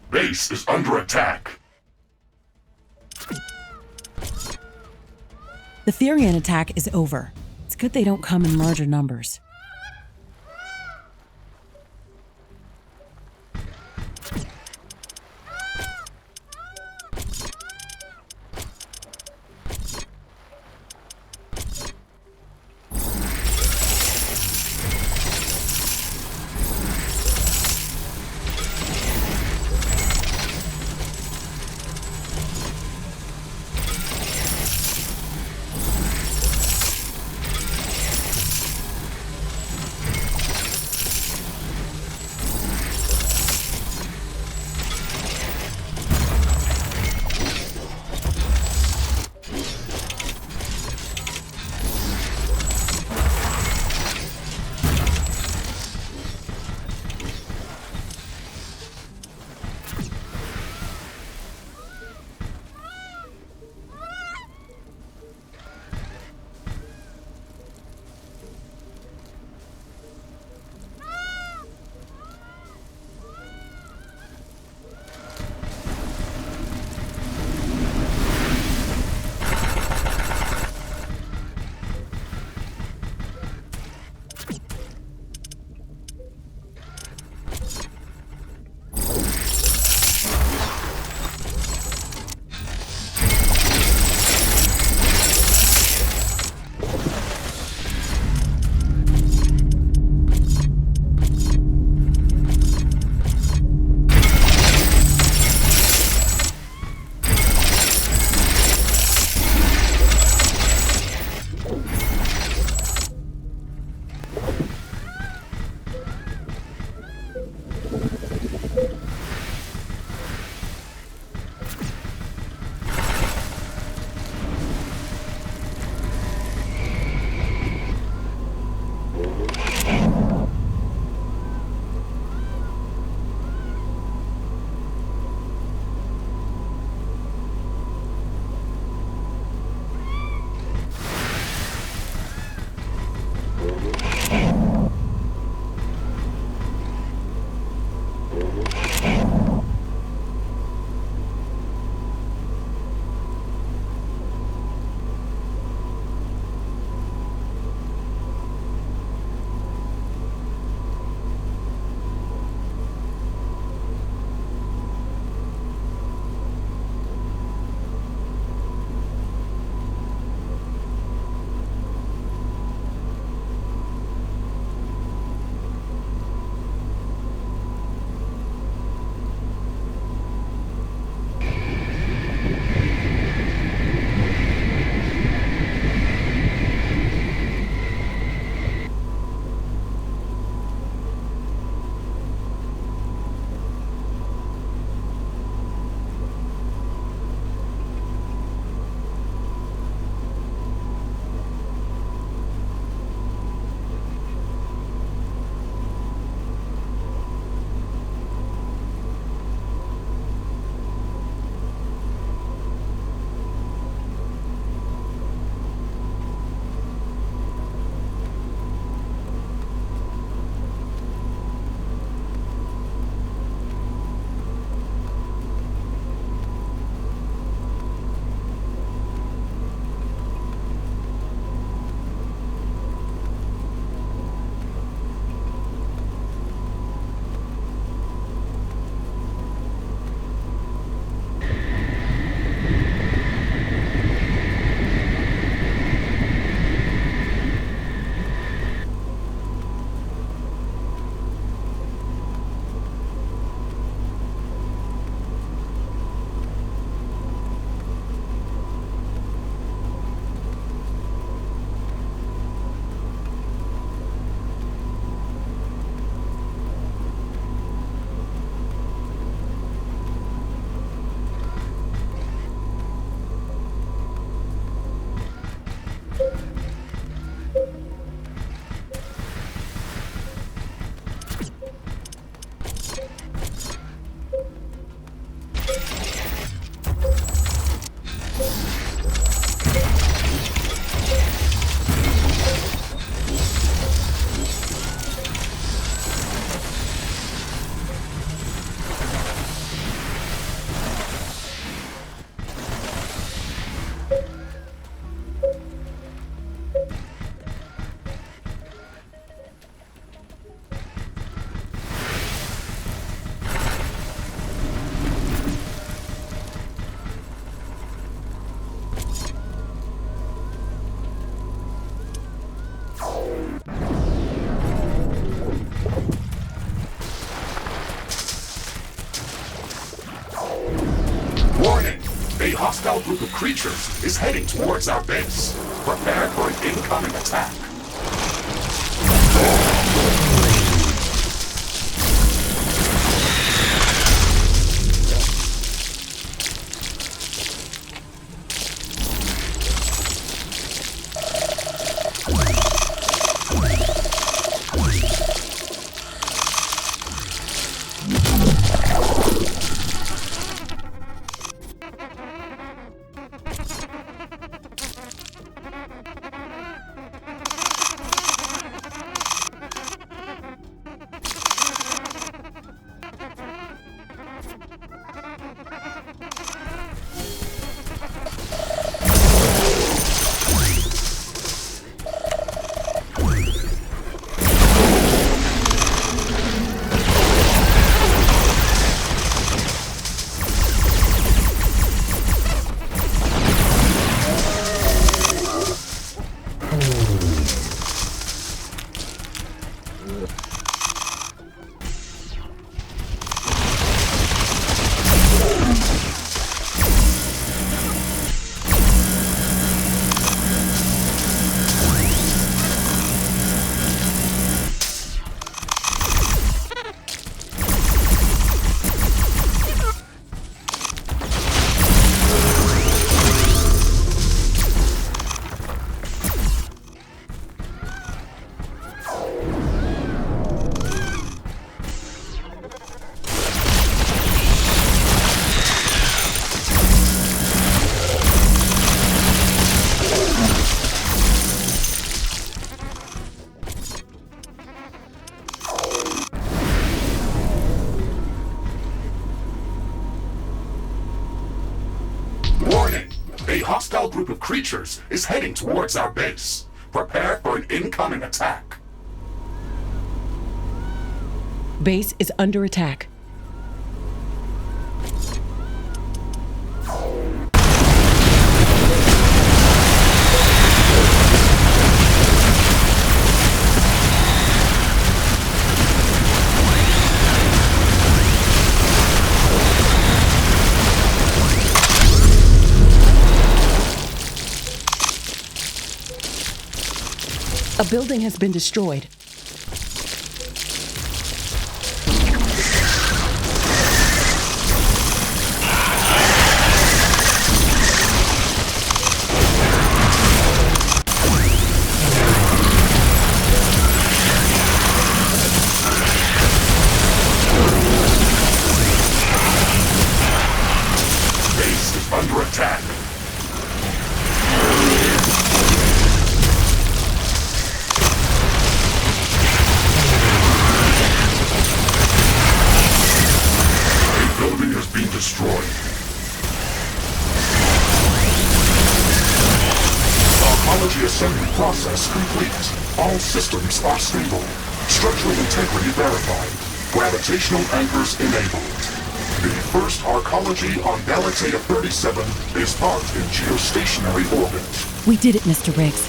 Base is under attack. The Furion attack is over. It's good they don't come in larger numbers. hostile group of creatures is heading towards our base. Prepare for an incoming attack. A hostile group of creatures is heading towards our base. Prepare for an incoming attack. Base is under attack. A building has been destroyed. Base is under attack. Destroyed. Arcology assembly process complete. All systems are stable. Structural integrity verified. Gravitational anchors enabled. The first arcology on Galatea 37 is parked in geostationary orbit. We did it, Mr. Riggs.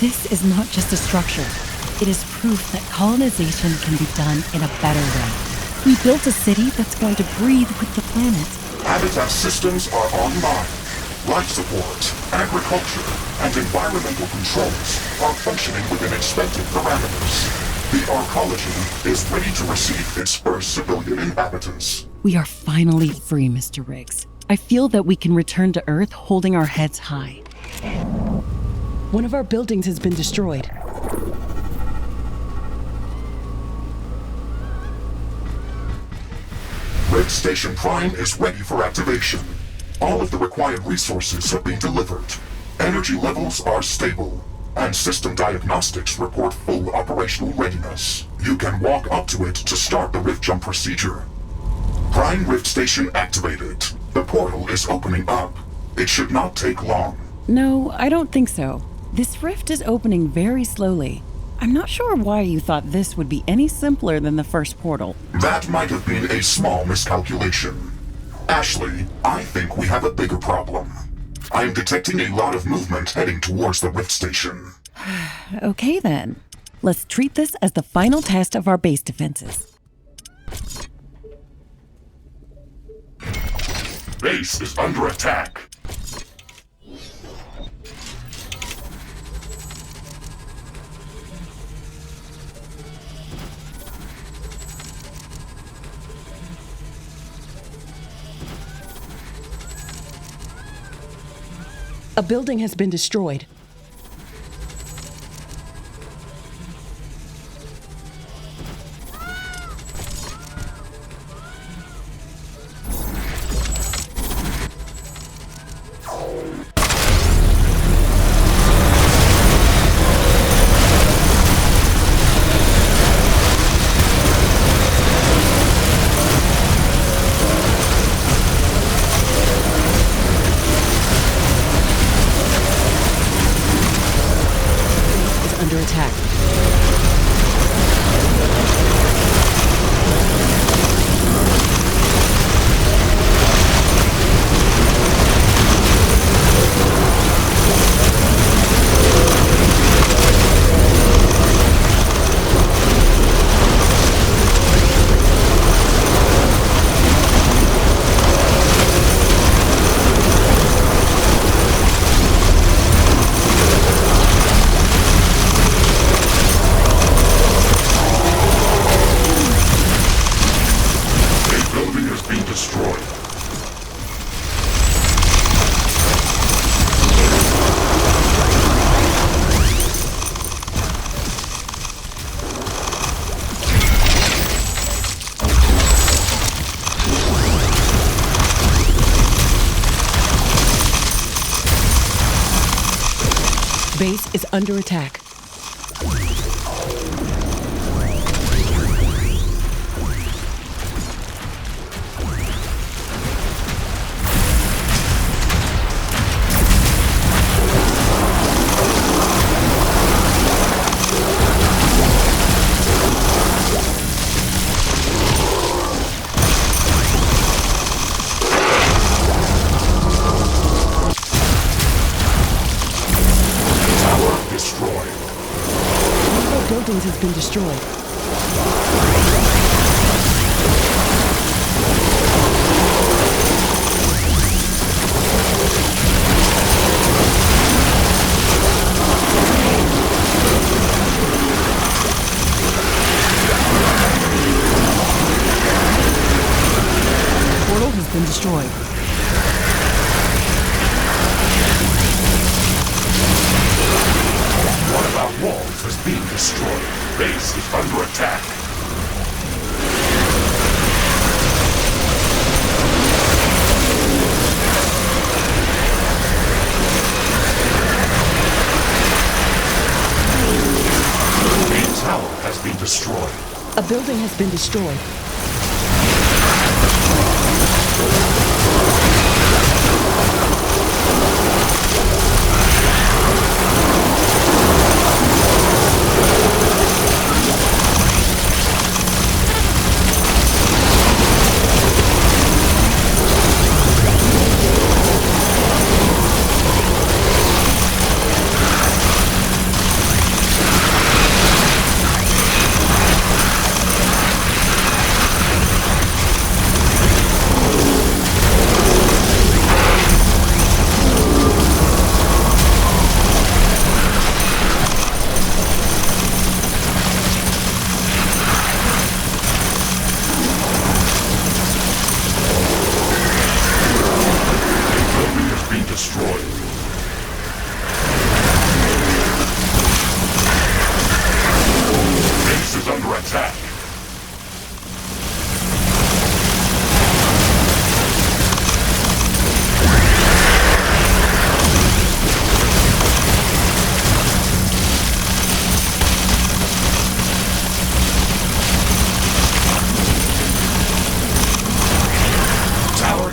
This is not just a structure. It is proof that colonization can be done in a better way. We built a city that's going to breathe with the planet. Habitat systems are online. Life support, agriculture, and environmental controls are functioning within expected parameters. The arcology is ready to receive its first civilian inhabitants. We are finally free, Mr. Riggs. I feel that we can return to Earth holding our heads high. One of our buildings has been destroyed. Red Station Prime is ready for activation. All of the required resources have been delivered. Energy levels are stable, and system diagnostics report full operational readiness. You can walk up to it to start the rift jump procedure. Prime Rift Station activated. The portal is opening up. It should not take long. No, I don't think so. This rift is opening very slowly. I'm not sure why you thought this would be any simpler than the first portal. That might have been a small miscalculation. Ashley, I think we have a bigger problem. I am detecting a lot of movement heading towards the rift station. Okay then. Let's treat this as the final test of our base defenses. Base is under attack. A building has been destroyed. Under attack. Base is under attack. Buildings has been destroyed. Portal has been destroyed. One of our walls is being destroyed. Base is under attack. A tower has been destroyed. A building has been destroyed.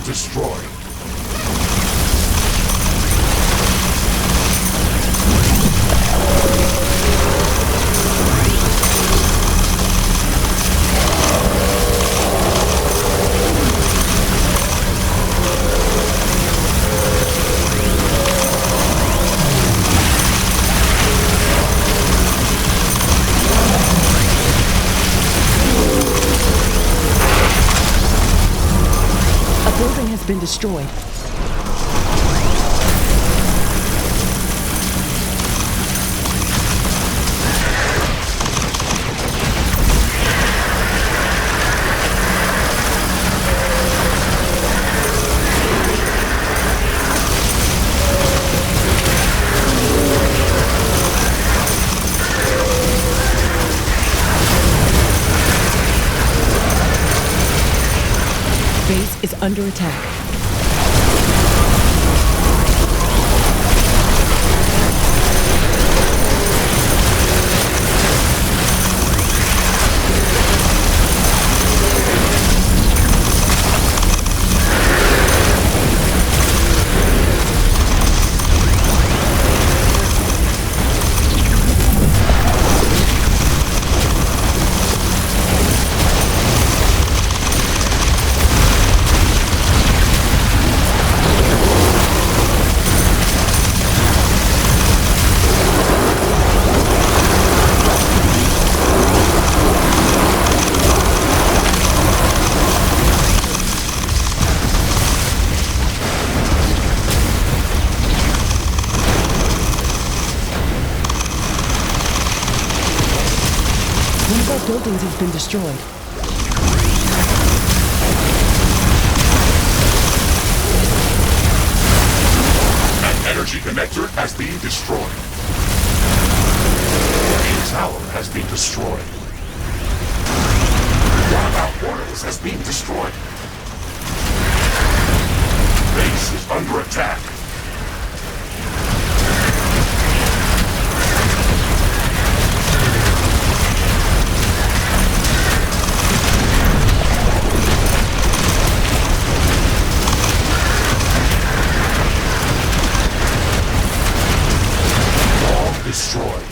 Destroyed. Been destroyed. is under attack. One of our buildings has been destroyed. An energy connector has been destroyed. A tower has been destroyed. One of our portals has been destroyed. Base is under attack. Destroyed.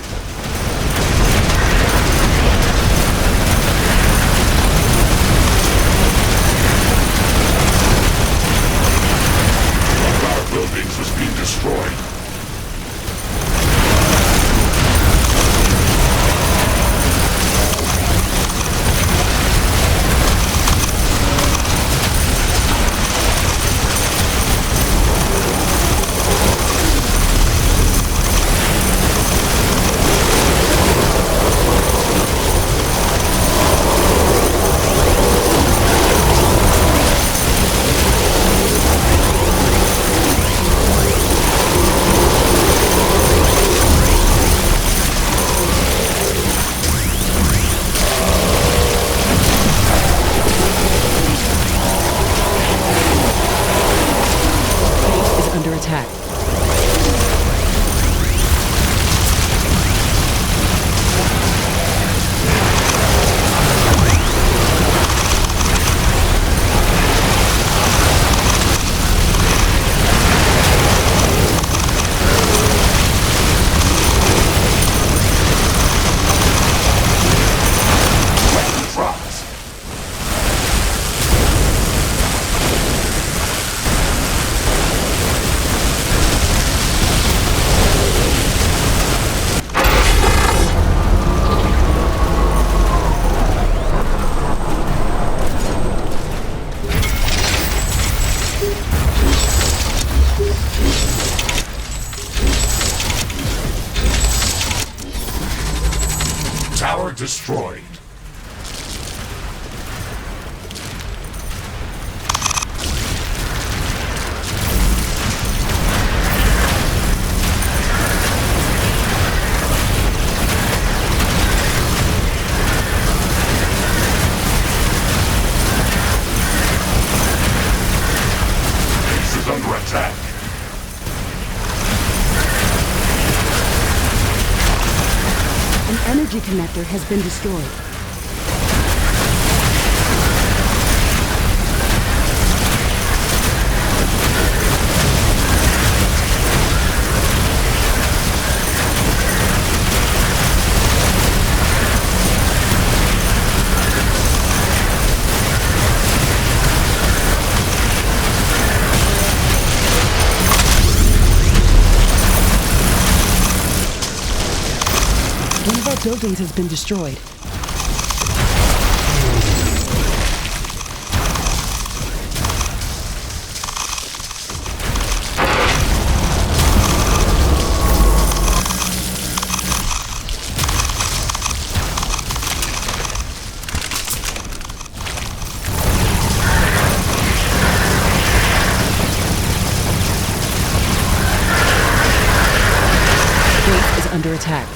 One of our buildings was being destroyed. Under attack. Weapon drops. Tower destroyed. Base is under attack. An energy connector has been destroyed. One of our buildings has been destroyed. Base is under attack.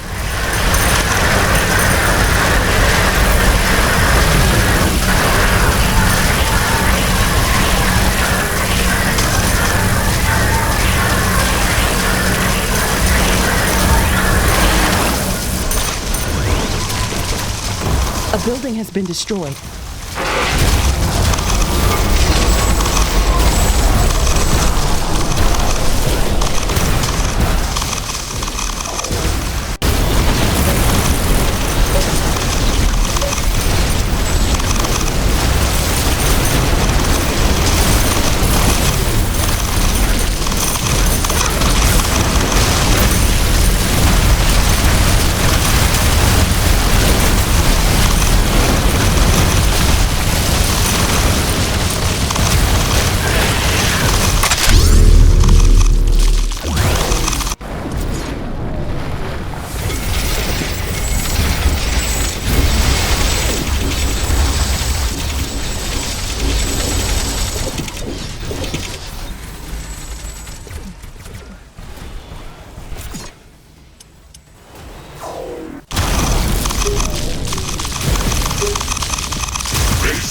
A building has been destroyed.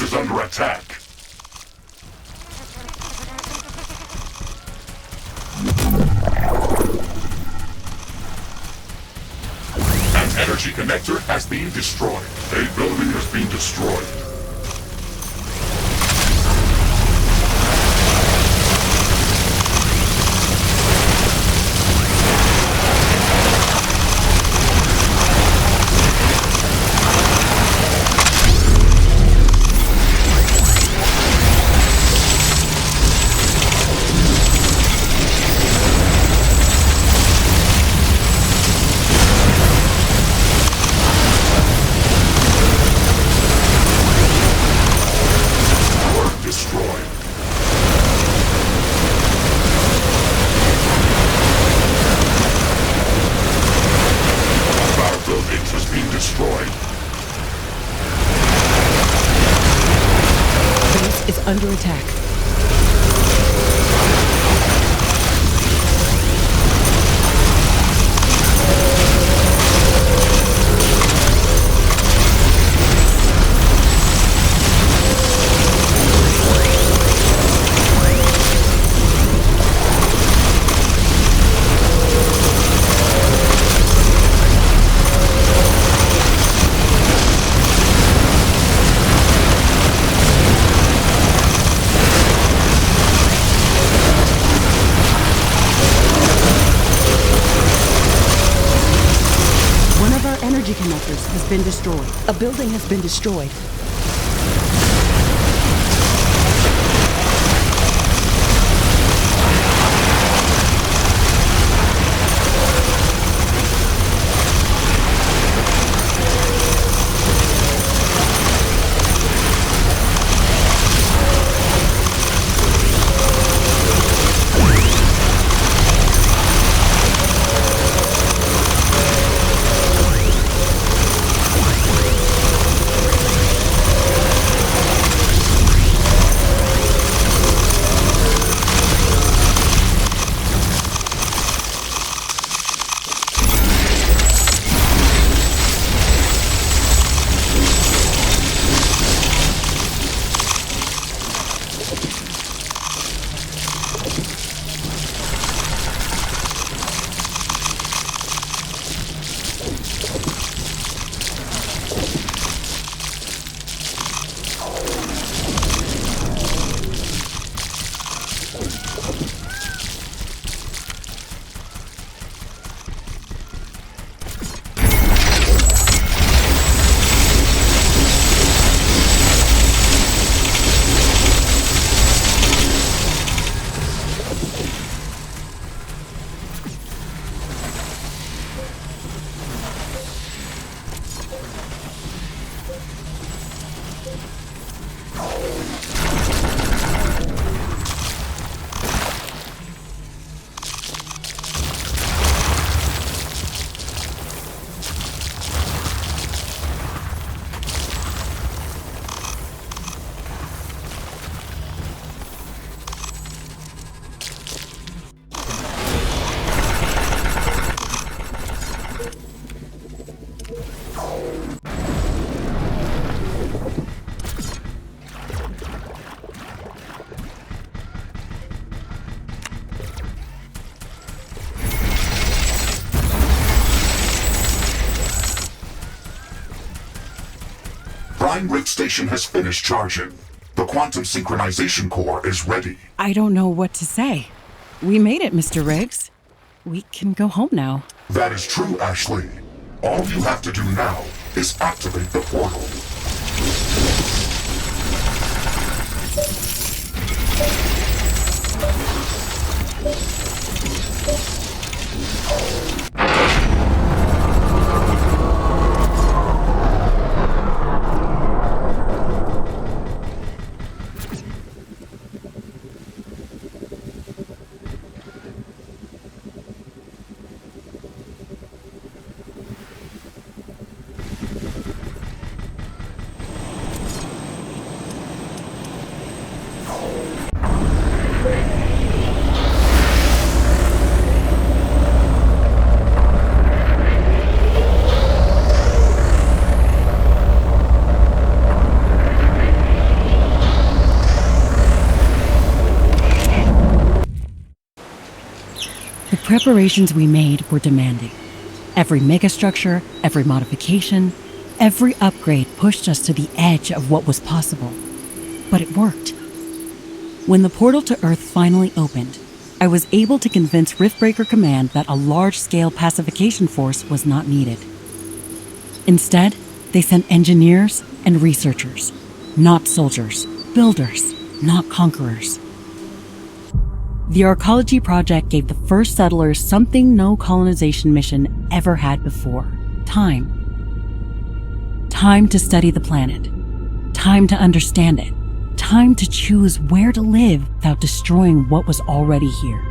Is under attack. An energy connector has been destroyed. A building has been destroyed. Is under attack. Energy connectors has been destroyed. A building has been destroyed. Prime Rift Station has finished charging. The quantum synchronization core is ready. I don't know what to say. We made it, Mr. Riggs. We can go home now. That is true, Ashley. All you have to do now is activate the portal. The preparations we made were demanding. Every megastructure, every modification, every upgrade pushed us to the edge of what was possible. But it worked. When the portal to Earth finally opened, I was able to convince Riftbreaker Command that a large-scale pacification force was not needed. Instead, they sent engineers and researchers, not soldiers, builders, not conquerors. The Arcology Project gave the first settlers something no colonization mission ever had before: time. Time to study the planet. Time to understand it. Time to choose where to live without destroying what was already here.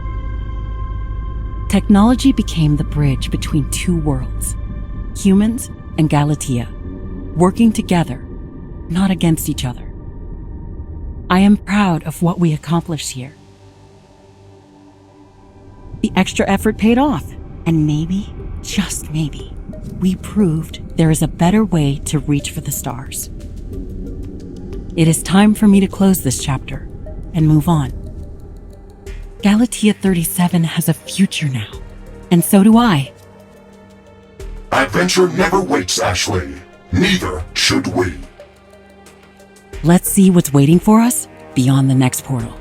Technology became the bridge between two worlds, humans and Galatea, working together, not against each other. I am proud of what we accomplished here. The extra effort paid off, and maybe, just maybe, we proved there is a better way to reach for the stars. It is time for me to close this chapter and move on. Galatea 37 has a future now, and so do I. Adventure never waits, Ashley. Neither should we. Let's see what's waiting for us beyond the next portal.